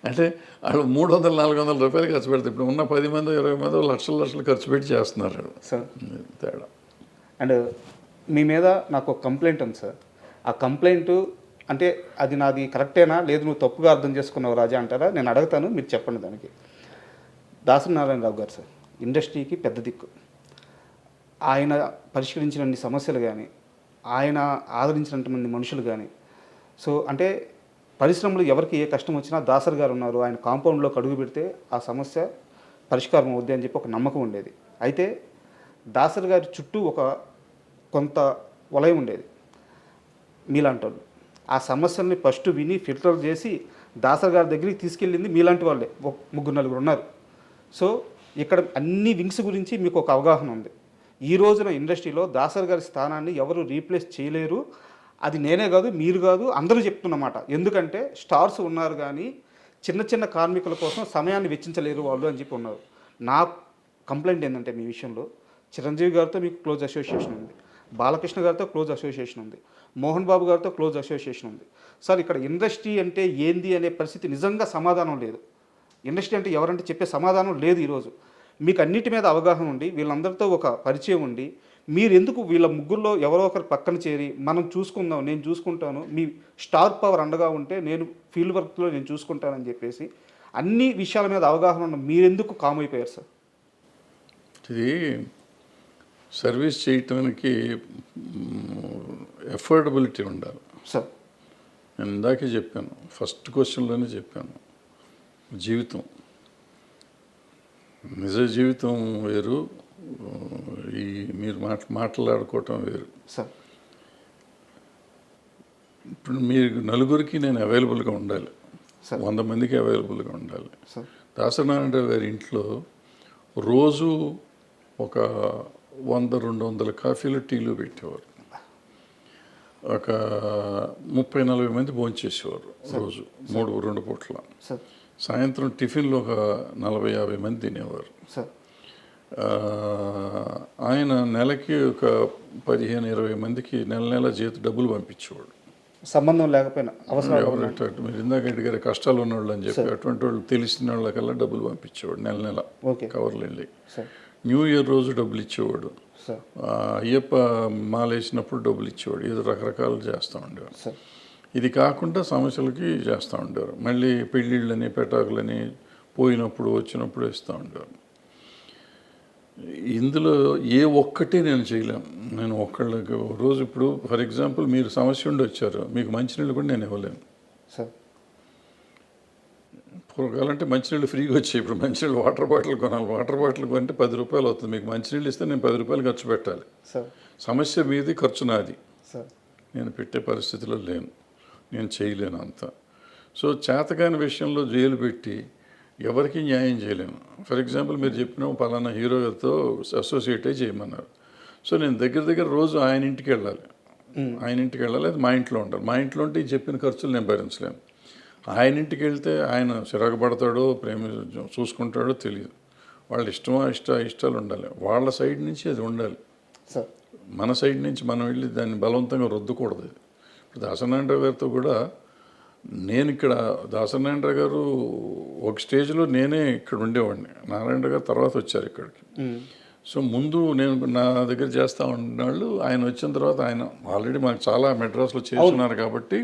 అంటే వాళ్ళు 300-400 రూపాయలు ఖర్చు పెడతారు. ఇప్పుడు ఉన్న 10 మంది 20 మంది లక్షలు ఖర్చు పెట్టి చేస్తున్నారు
సార్.
తేడా.
అండ్ మీ మీద నాకు ఒక కంప్లైంట్ ఉంది సార్. ఆ కంప్లైంట్ అంటే అది నాది కరెక్టేనా, లేదు నువ్వు తప్పుగా అర్థం చేసుకున్నావు రాజా అంటారా? నేను అడుగుతాను, మీరు చెప్పండి దానికి. దాసరి నారాయణరావు గారు సార్ ఇండస్ట్రీకి పెద్ద దిక్కు. ఆయన పరిష్కరించినన్ని సమస్యలు కానీ, ఆయన ఆదరించినటువంటి మనుషులు కానీ, సో అంటే పరిశ్రమలు ఎవరికి ఏ కష్టం వచ్చినా దాసరి గారు ఉన్నారు, ఆయన కాంపౌండ్లోకి అడుగు పెడితే ఆ సమస్య పరిష్కారం అవుద్ది అని చెప్పి ఒక నమ్మకం ఉండేది. అయితే దాసరి గారి చుట్టూ కొంత వలయం ఉండేది మీలాంటి వాళ్ళు. ఆ సమస్యల్ని ఫస్ట్ విని ఫిల్టర్ చేసి దాసరి గారి దగ్గరికి తీసుకెళ్ళింది మీలాంటి వాళ్ళే, 3-4 ఉన్నారు. సో ఇక్కడ అన్ని వింగ్స్ గురించి మీకు ఒక అవగాహన ఉంది. ఈ రోజున ఇండస్ట్రీలో దాసరి గారి స్థానాన్ని ఎవరు రీప్లేస్ చేయలేరు. అది నేనే కాదు, మీరు కాదు, అందరూ చెప్తున్నమాట. ఎందుకంటే స్టార్స్ ఉన్నారు కానీ చిన్న కార్మికుల కోసం సమయాన్ని వెచ్చించలేరు వాళ్ళు అని చెప్పి ఉన్నారు. నా కంప్లైంట్ ఏంటంటే మీ విషయంలో చిరంజీవి గారితో మీకు క్లోజ్ అసోసియేషన్ ఉంది, బాలకృష్ణ గారితో క్లోజ్ అసోసియేషన్ ఉంది, మోహన్ బాబు గారితో క్లోజ్ అసోసియేషన్ ఉంది. సార్ ఇక్కడ ఇండస్ట్రీ అంటే ఏంది అనే పరిస్థితి నిజంగా సమాధానం లేదు. ఇండస్ట్రీ అంటే ఎవరంటే చెప్పే సమాధానం లేదు. ఈరోజు మీకు అన్నిటి మీద అవగాహన ఉండి వీళ్ళందరితో ఒక పరిచయం ఉండి మీరు ఎందుకు వీళ్ళ ముగ్గురులో ఎవరో ఒకరు పక్కన చేరి మనం చూసుకుందాం, నేను చూసుకుంటాను, మీ స్టార్ పవర్ అండగా ఉంటే నేను ఫీల్డ్ వర్క్లో నేను చూసుకుంటానని చెప్పేసి అన్ని విషయాల మీద అవగాహన ఉన్న మీరెందుకు కామ్ అయిపోయారు సార్?
ఇది సర్వీస్ చేయటానికి ఎఫోర్డబిలిటీ ఉండాలి
సార్.
నేను ఇందాకే చెప్పాను, ఫస్ట్ క్వశ్చన్లోనే చెప్పాను, జీవితం నిజ జీవితం వేరు, ఈ మీరు మాట్లాడుకోవటం వేరు.
సార్
ఇప్పుడు మీరు నలుగురికి నేను అవైలబుల్గా ఉండాలి,
సార్
100 మందికి అవైలబుల్గా ఉండాలి.
సార్
దాసనారాయణరావు గారి ఇంట్లో రోజు ఒక 100-200 కాఫీలు టీలు పెట్టేవారు. ఒక 30-40 మంది భోంచేసేవారు రోజు, 2 పూట్ల.
సార్
సాయంత్రం టిఫిన్లో ఒక 40-50 మంది తినేవారు.
సార్
ఆయన నెలకి ఒక 15-20 మందికి నెల జీత డబ్బులు పంపించేవాడు.
సంబంధం లేకపోయినా అవసరం
ఎవరు మీరు ఇందాక అడిగారు కష్టాలు ఉన్నవాళ్ళు అని చెప్పి, అటువంటి వాళ్ళు తెలిసిన వాళ్ళకల్లా డబ్బులు పంపించేవాడు నెల
ఓకే
కవర్లు వెళ్ళి.
సార్
న్యూ ఇయర్ రోజు డబ్బులు ఇచ్చేవాడు.
సార్
అయ్యప్ప మాల వేసినప్పుడు డబ్బులు ఇచ్చేవాడు. ఏదో రకరకాలు చేస్తూ ఉండేవారు.
సార్
ఇది కాకుండా సమస్యలకి చేస్తూ ఉండేవారు. మళ్ళీ పెళ్ళిళ్ళని పెటాకులని పోయినప్పుడు వచ్చినప్పుడు ఇస్తూ ఉండేవారు. ఇందులో ఏ ఒక్కటి నేను చేయలేను. నేను ఒక్కళ్ళకి రోజు ఇప్పుడు ఫర్ ఎగ్జాంపుల్ మీరు సమస్య ఉండి వచ్చారు, మీకు మంచినీళ్ళు కూడా నేను ఇవ్వలేను.
సార్
పూర్వకాలంటే మంచినీళ్ళు ఫ్రీగా వచ్చాయి. ఇప్పుడు మంచినీళ్ళు వాటర్ బాటిల్ కొనాలి. వాటర్ బాటిల్ కొంటే 10 రూపాయలు అవుతుంది. మీకు మంచినీళ్ళు ఇస్తే నేను 10 రూపాయలు ఖర్చు పెట్టాలి.
సార్
సమస్య మీది, ఖర్చు నాది.
సార్
నేను పెట్టే పరిస్థితిలో లేను, నేను చేయలేను అంత. సో చేతకాని విషయంలో జైలు పెట్టి ఎవరికి న్యాయం చేయలేను. ఫర్ ఎగ్జాంపుల్ మీరు చెప్పిన పలానా హీరో గారితో అసోసియేట్ అయ్యి చేయమన్నారు. సో నేను దగ్గర రోజు ఆయన ఇంటికి వెళ్ళాలి. అది మా ఇంట్లో ఉండాలి. మా ఇంట్లో ఉంటే ఈ చెప్పిన ఖర్చులు నేను భరించలేను. ఆయన ఇంటికి వెళ్తే ఆయన చిరాకు పడతాడో ప్రేమ చూసుకుంటాడో తెలియదు. వాళ్ళ ఇష్టాలు ఉండాలి. వాళ్ళ సైడ్ నుంచి అది ఉండాలి.
సార్
మన సైడ్ నుంచి మనం వెళ్ళి దాన్ని బలవంతంగా రుద్దకూడదు. ఇప్పుడు దాసనారాయణరావు గారితో కూడా నేను ఇక్కడ దాసనారాయణరావు గారు ఒక స్టేజ్లో నేనే ఇక్కడ ఉండేవాడిని. నారాయణరావు గారు తర్వాత వచ్చారు ఇక్కడికి. సో ముందు నేను నా దగ్గర చేస్తూ ఉన్నవాళ్ళు ఆయన వచ్చిన తర్వాత ఆయన ఆల్రెడీ మనకు చాలా మెడ్రాస్లో చేస్తున్నారు కాబట్టి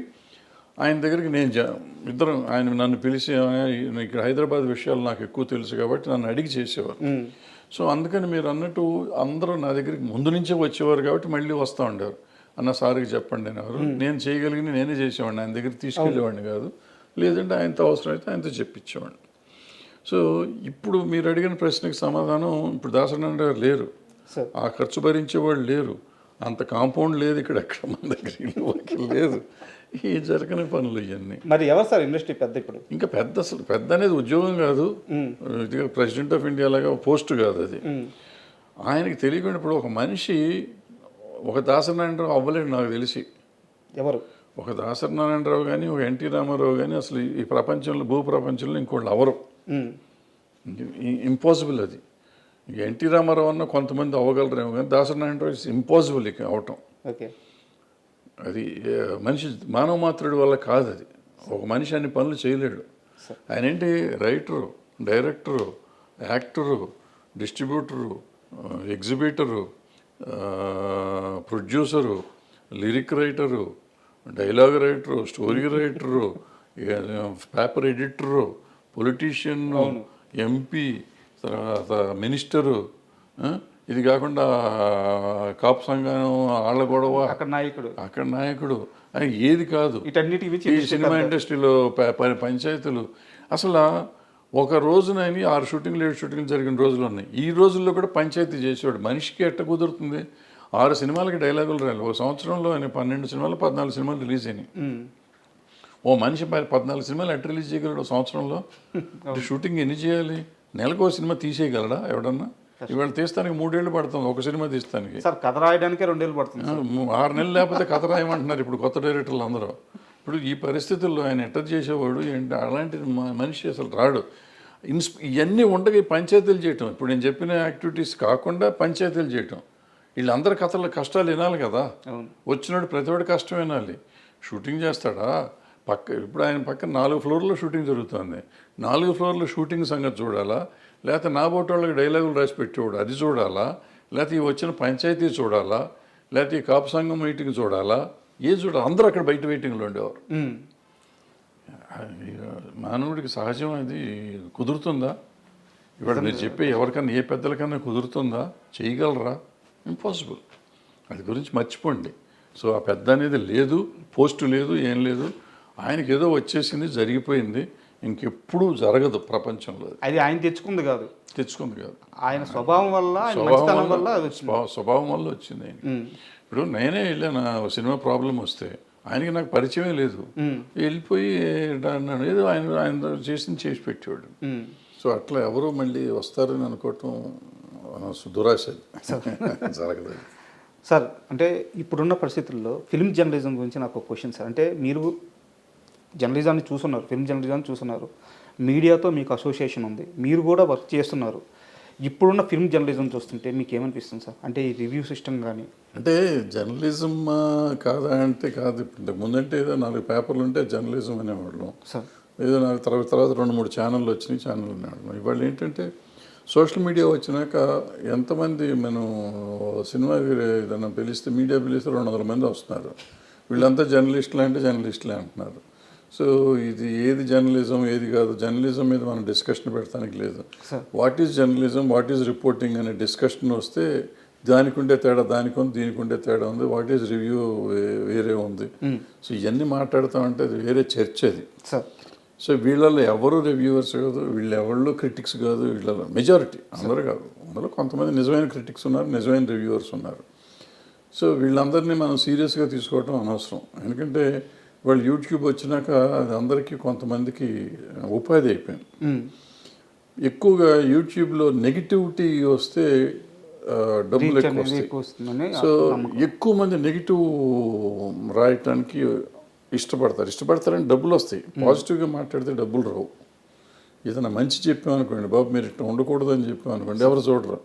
ఆయన దగ్గరికి నేను ఇద్దరం ఆయన నన్ను పిలిచి ఇక్కడ హైదరాబాద్ విషయాలు నాకు ఎక్కువ తెలుసు కాబట్టి నన్ను అడిగి చేసేవారు. సో అందుకని మీరు అన్నట్టు అందరూ నా దగ్గరికి ముందు నుంచే వచ్చేవారు కాబట్టి మళ్ళీ వస్తూ ఉండేవారు. అన్న సార్కి చెప్పండి అని. ఎవరు నేను చేయగలిగిన నేనే చేసేవాడిని, ఆయన దగ్గరికి తీసుకెళ్ళేవాడిని కాదు. లేదంటే ఆయనతో అవసరమైతే ఆయనతో చెప్పించేవాడిని. సో ఇప్పుడు మీరు అడిగిన ప్రశ్నకి సమాధానం, ఇప్పుడు దాసనారాయణ గారు లేరు, ఆ ఖర్చు భరించేవాళ్ళు లేరు, అంత కాంపౌండ్ లేదు ఇక్కడ, ఎక్కడ మన దగ్గర లేదు. ఈ జరగని పనులు ఇవన్నీ.
మరి ఎవరు సార్ ఇండస్ట్రీ పెద్ద ఇప్పుడు?
ఇంకా అసలు పెద్ద అనేది ఉద్యోగం కాదు, ఇది ప్రెసిడెంట్ ఆఫ్ ఇండియా లాగా పోస్ట్ కాదు అది. ఆయనకి తెలియకుండా ఇప్పుడు ఒక మనిషి ఒక దాసనారాయణరావు అవ్వలేడు నాకు తెలిసి.
ఎవరు?
ఒక దాసనారాయణరావు కానీ ఒక ఎన్టీ రామారావు కానీ అసలు ఈ ప్రపంచంలో భూప్రపంచంలో ఇంకోళ్ళు అవరు. ఇంపాసిబుల్ అది. ఎన్టీ రామారావు అన్న కొంతమంది అవ్వగలరేమో కానీ దాసనారాయణరావు ఇట్స్ ఇంపాసిబుల్ ఇక అవటం.
ఓకే
అది మనిషి మానవ మాత్రుడి వల్ల కాదు. అది ఒక మనిషి అన్ని పనులు చేయలేడు. ఆయన ఏంటి writer, director, actor, distributor, exhibitor, producer, lyric writer, dialogue writer, story writer, paper editor, politician, MP, తర్వాత మినిస్టరు, ఇది కాకుండా కాపు సంఘం ఆళ్ళ గొడవ, అక్కడ నాయకుడు ఏది కాదు. ఈ సినిమా ఇండస్ట్రీలో పంచాయతీలు అసలు ఒక రోజునని 6 షూటింగ్లు 7 షూటింగ్లు జరిగిన రోజులు ఉన్నాయి. ఈ రోజుల్లో కూడా పంచాయతీ చేసేవాడు. మనిషికి ఎట్ట కుదురుతుంది? 6 సినిమాలకి డైలాగులు రాయాలి. ఒక సంవత్సరంలో ఆయన 12 సినిమాలు 14 సినిమాలు రిలీజ్ అయినాయి. ఓ మనిషి 14 సినిమాలు ఎట్ట రిలీజ్ చేయగలడు సంవత్సరంలో? షూటింగ్ ఎన్ని చేయాలి? నెలకు ఒక సినిమా తీసేయగలడా ఎవడన్నా? ఇవాళ తీస్తానికి 3 ఏళ్ళు పడుతుంది ఒక సినిమా తీస్తానికి.
సార్ కథ రాయడానికే 2 ఏళ్ళు పడుతుంది.
6 నెలలు లేకపోతే కథ రాయమంటున్నారు ఇప్పుడు కొత్త డైరెక్టర్లు అందరూ. ఇప్పుడు ఈ పరిస్థితుల్లో ఆయన ఎట్ట చేసేవాడు ఏంటి? అలాంటి మనిషి అసలు రాడు. ఇవన్నీ ఉండగా పంచాయతీలు చేయటం, ఇప్పుడు నేను చెప్పిన యాక్టివిటీస్ కాకుండా పంచాయతీలు చేయటం, వీళ్ళందరి కష్టాలు వినాలి కదా. వచ్చినాడు ప్రతివాడు కష్టం వినాలి. షూటింగ్ చేస్తాడా? ఇప్పుడు ఆయన పక్కన 4 ఫ్లోర్లో షూటింగ్ జరుగుతుంది. 4 ఫ్లోర్లో షూటింగ్ సంగతి చూడాలా? లేకపోతే నా బోటి వాళ్ళకి డైలాగులు రాసి పెట్టేవాడు అది చూడాలా? లేకపోతే ఈ వచ్చిన పంచాయతీ చూడాలా? లేకపోతే ఈ కాపు సంఘం మీటింగ్ చూడాలా? ఏది చూడాలి? అందరూ అక్కడ బయట వెయిటింగ్లో ఉండేవారు. మానవుడికి సహజం అది కుదురుతుందా? ఇవాళ మీరు చెప్పే ఎవరికన్నా ఏ పెద్దలకన్నా కుదురుతుందా? చేయగలరా? ఇంపాసిబుల్. అది గురించి మర్చిపోండి. సో ఆ పెద్ద అనేది లేదు, పోస్టు లేదు, ఏం లేదు. ఆయనకి ఏదో వచ్చేసింది, జరిగిపోయింది. ఇంకెప్పుడు జరగదు ప్రపంచంలో.
అది ఆయన తెచ్చుకుంది కాదు,
తెచ్చుకుంది కాదు,
ఆయన స్వభావం వల్ల, ఆయన
స్వభావం
మంచితనం వల్ల
వల్ల
అది వచ్చింది.
స్వభావం వల్ల వచ్చింది ఆయనకి. ఇప్పుడు నేనే వెళ్ళాను ఆ సినిమా ప్రాబ్లం వస్తే, ఆయనకి నాకు పరిచయమే లేదు, వెళ్ళిపోయి అన్నాడు ఏదో ఆయన చేసింది చేసి పెట్టేవాడు. సో అట్లా ఎవరు మళ్ళీ వస్తారని అనుకోవటం దురాశ, జరగదు.
సార్ అంటే ఇప్పుడున్న పరిస్థితుల్లో ఫిల్మ్ జర్నలిజం గురించి నాకు ఒక క్వశ్చన్ సార్. అంటే మీరు జర్నలిజాన్ని చూస్తున్నారు, ఫిల్మ్ జర్నలిజాన్ని చూస్తున్నారు, మీడియాతో మీకు అసోసియేషన్ ఉంది, మీరు కూడా వర్క్ చేస్తున్నారు. ఇప్పుడున్న ఫిల్మ్ జర్నలిజం చూస్తుంటే మీకు ఏమనిపిస్తుంది సార్? అంటే ఈ రివ్యూ సిస్టమ్ కానీ,
అంటే జర్నలిజం కాదా అంటే కాదు. ఇంతకు ముందంటే ఏదో 4 పేపర్లు ఉంటే జర్నలిజం అనేవాళ్ళం
సార్.
ఏదో నాకు తర్వాత 2-3 ఛానళ్ళు వచ్చినాయి, ఛానల్ అనేవాళ్ళం. ఇవాళ ఏంటంటే సోషల్ మీడియా వచ్చినాక ఎంతమంది మనం సినిమా ఏదైనా పిలిస్తే, మీడియా పిలిస్తే 200 మంది వస్తున్నారు. వీళ్ళంతా జర్నలిస్టులే అంటే జర్నలిస్టులే అంటున్నారు. సో ఇది ఏది జర్నలిజం ఏది కాదు, జర్నలిజం మీద మనం డిస్కషన్ పెడతానికి లేదు. What is journalism, what is reporting అనే డిస్కషన్ వస్తే దానికి ఉండే తేడా దానికి ఉంది, దీనికి ఉండే తేడా ఉంది, వాట్ ఈజ్ రివ్యూ వేరే ఉంది. సో ఇవన్నీ మాట్లాడుతామంటే అది వేరే చర్చ అది. సో వీళ్ళల్లో ఎవరు రివ్యూవర్స్ కాదు, వీళ్ళు ఎవరు క్రిటిక్స్ కాదు, వీళ్ళలో మెజారిటీ అందరూ కాదు, అందులో కొంతమంది నిజమైన క్రిటిక్స్ ఉన్నారు, నిజమైన రివ్యూవర్స్ ఉన్నారు. సో వీళ్ళందరినీ మనం సీరియస్గా తీసుకోవటం అనవసరం. ఎందుకంటే వాళ్ళు యూట్యూబ్ వచ్చినాక అది అందరికీ కొంతమందికి ఉపాధి అయిపోయింది. ఎక్కువగా యూట్యూబ్లో నెగిటివిటీ వస్తే డబ్బులు ఎక్కువ వస్తాయి. సో ఎక్కువ మంది నెగిటివ్ రాయటానికి ఇష్టపడతారని డబ్బులు వస్తాయి. పాజిటివ్గా మాట్లాడితే డబ్బులు రావు. ఏదైనా మంచి చెప్పామనుకోండి, బాబు మీరు ఇట్లా ఉండకూడదు అని చెప్పామనుకోండి, ఎవరు చూడరు.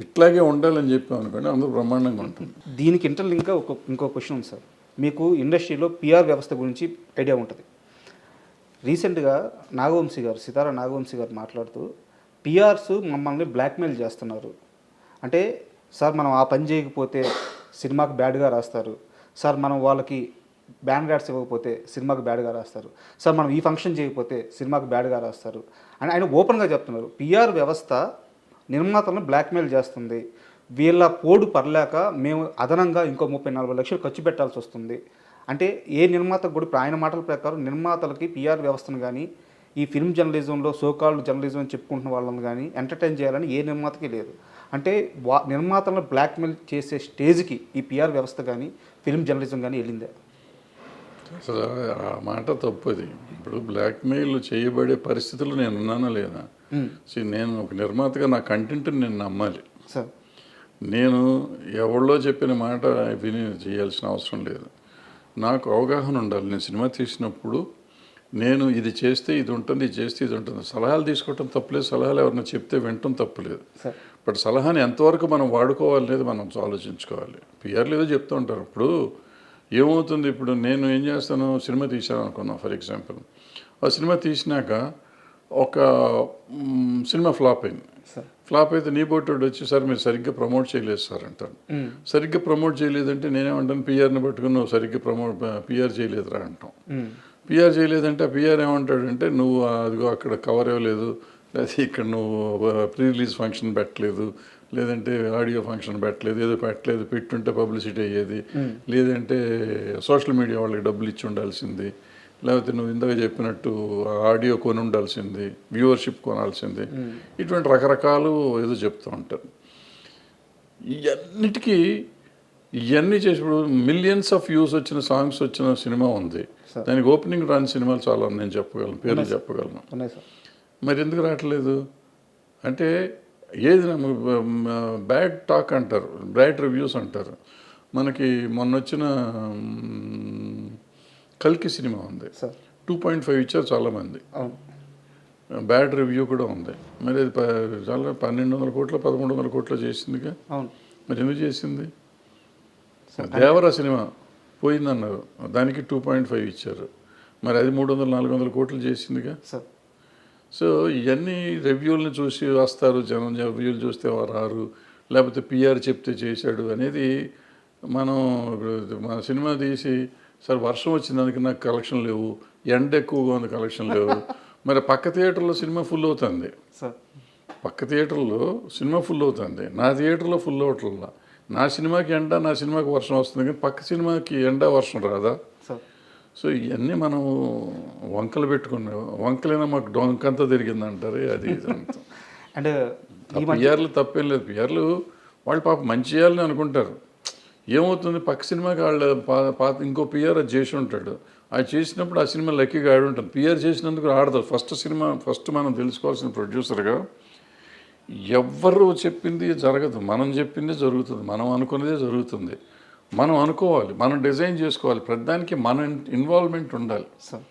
ఇట్లాగే ఉండాలని చెప్పామనుకోండి, అందరూ బ్రహ్మాండంగా ఉంటుంది.
దీనికి ఇంటర్లింక్గా ఇంకో క్వశ్చన్ ఉంది సార్. మీకు ఇండస్ట్రీలో పిఆర్ వ్యవస్థ గురించి ఐడియా ఉంటుంది. రీసెంట్గా సితారా నాగవంశీ గారు మాట్లాడుతూ పిఆర్స్ మమ్మల్ని బ్లాక్మెయిల్ చేస్తున్నారు. అంటే సార్ మనం ఆ పని చేయకపోతే సినిమాకి బ్యాడ్గా రాస్తారు, సార్ మనం వాళ్ళకి బ్యాన్ కార్డ్స్ ఇవ్వకపోతే సినిమాకి బ్యాడ్గా రాస్తారు, సార్ మనం ఈ ఫంక్షన్ చేయకపోతే సినిమాకి బ్యాడ్గా రాస్తారు అని ఆయన ఓపెన్గా చెప్తున్నారు. పిఆర్ వ్యవస్థ నిర్మాతలను బ్లాక్మెయిల్ చేస్తుంది, వీళ్ళ పోడు పర్లేక మేము అదనంగా ఇంకో 30-40 లక్షలు ఖర్చు పెట్టాల్సి వస్తుంది. అంటే ఏ నిర్మాతకు కూడా ఆయన మాటల ప్రకారం నిర్మాతలకి పిఆర్ వ్యవస్థను కానీ, ఈ ఫిల్మ్ జర్నలిజంలో సోకాల్డ్ జర్నలిజం అని చెప్పుకుంటున్న వాళ్ళని కానీ ఎంటర్టైన్ చేయాలని ఏ నిర్మాతకి లేదు. అంటే నిర్మాతలను బ్లాక్మెయిల్ చేసే స్టేజ్కి ఈ పిఆర్ వ్యవస్థ కానీ ఫిల్మ్ జర్నలిజం కానీ వెళ్ళిందే?
అసలు ఆ మాట తప్పది. ఇప్పుడు బ్లాక్మెయిల్ చేయబడే పరిస్థితులు నేను ఉన్నానా లేదా? నేను ఒక నిర్మాతగా నా కంటెంట్ని నేను నమ్మాలి
సార్.
నేను ఎవరిలో చెప్పిన మాట విని చేయాల్సిన అవసరం లేదు. నాకు అవగాహన ఉండాలి. నేను సినిమా తీసినప్పుడు నేను ఇది చేస్తే ఇది ఉంటుంది, ఇది చేస్తే ఇది ఉంటుంది. సలహాలు తీసుకోవటం తప్పులేదు, సలహాలు ఎవరైనా చెప్తే వినటం తప్పులేదు. బట్ సలహాని ఎంతవరకు మనం వాడుకోవాలి అనేది మనం ఆలోచించుకోవాలి. పిఆర్లు ఏదో చెప్తూ ఉంటారు. ఇప్పుడు ఏమవుతుంది, ఇప్పుడు నేను ఏం చేస్తాను, సినిమా తీశాను అనుకున్నాను ఫర్ ఎగ్జాంపుల్. ఆ సినిమా తీసినాక ఒక సినిమా ఫ్లాప్ అయింది. ఫ్లాప్ అయితే నీ బోటోడు వచ్చి సార్ మీరు సరిగ్గా ప్రమోట్ చేయలేదు సార్ అంటాను. సరిగ్గా ప్రమోట్ చేయలేదంటే నేనేమంటాను, పిఆర్ని పట్టుకుని నువ్వు సరిగ్గా పిఆర్ చేయలేదురా అంటాం. పిఆర్ చేయలేదంటే ఆ పిఆర్ ఏమంటాడంటే నువ్వు అదిగో అక్కడ కవర్ ఇవ్వలేదు, లేదా ఇక్కడ నువ్వు ప్రీ రిలీజ్ ఫంక్షన్ పెట్టలేదు, లేదంటే ఆడియో ఫంక్షన్ పెట్టలేదు, ఏదో పెట్టలేదు, పెట్టుంటే పబ్లిసిటీ అయ్యేది, లేదంటే సోషల్ మీడియా వాళ్ళకి డబ్బులు ఇచ్చి ఉండాల్సింది, లేకపోతే నువ్వు ఇందాక చెప్పినట్టు ఆడియో కొని ఉండాల్సింది, వ్యూవర్షిప్ కొనాల్సింది, ఇటువంటి రకరకాలు ఏదో చెప్తూ ఉంటారు. ఇవన్నీ చేసినప్పుడు మిలియన్స్ ఆఫ్ వ్యూస్ వచ్చిన సాంగ్స్ వచ్చిన సినిమా ఉంది, దానికి ఓపెనింగ్ రాని సినిమాలు చాలా నేను చెప్పగలను, పేర్లు చెప్పగలను. మరి ఎందుకు రావట్లేదు అంటే ఏది బ్యాడ్ టాక్ అంటారు, బ్యాడ్ రివ్యూస్ అంటారు. మనకి మొన్న వచ్చిన కల్కి సినిమా ఉంది, 2.5 ఇచ్చారు చాలామంది, బ్యాడ్ రివ్యూ కూడా ఉంది. మరి అది చాలా 1200 కోట్లు 1300 కోట్లు చేసిందిగా. మరి ఎందుకు చేసింది? దేవరా సినిమా పోయిందన్నారు, దానికి 2.5 ఇచ్చారు, మరి అది 300-400 కోట్లు చేసిందిగా. సో ఇవన్నీ రివ్యూలను చూసి వస్తారు జనం, రివ్యూలు చూస్తే రారు, లేకపోతే పిఆర్ చెప్తే చేశాడు అనేది. మనం మన సినిమా తీసి సార్ వర్షం వచ్చింది అందుకే నాకు కలెక్షన్ లేవు, ఎండ ఎక్కువగా ఉంది కలెక్షన్ లేవు, మరి పక్క థియేటర్లో సినిమా ఫుల్ అవుతుంది, పక్క థియేటర్లో సినిమా ఫుల్ అవుతుంది, నా థియేటర్లో ఫుల్ అవట్లా. నా సినిమాకి ఎండ, నా సినిమాకి వర్షం వస్తుంది, కానీ పక్క సినిమాకి ఎండ వర్షం రాదా? సో ఇవన్నీ మనం వంకలు పెట్టుకున్నాం, వంకలైనా మాకు డొంకంతా తిరిగింది అంటారు. అది ఇదంతా
అంటే
పిఆర్లు తప్పేం లేదు. పిఆర్లు వాళ్ళు పాప మంచి చేయాలని అనుకుంటారు. ఏమవుతుంది, పక్క సినిమాకి వాళ్ళ పాత ఇంకో పిఆర్ అది చేసి ఉంటాడు. అది చేసినప్పుడు ఆ సినిమా లక్కీగా ఆడి ఉంటుంది. పిఆర్ చేసినందుకు ఆడతారు. ఫస్ట్ మనం తెలుసుకోవాల్సిన ప్రొడ్యూసర్గా ఎవ్వరు చెప్పింది జరగదు, మనం చెప్పింది జరుగుతుంది, మనం అనుకున్నదే జరుగుతుంది. మనం అనుకోవాలి, మనం డిజైన్ చేసుకోవాలి, ప్రతిదానికి మన ఇన్వాల్వ్మెంట్ ఉండాలి.
Sir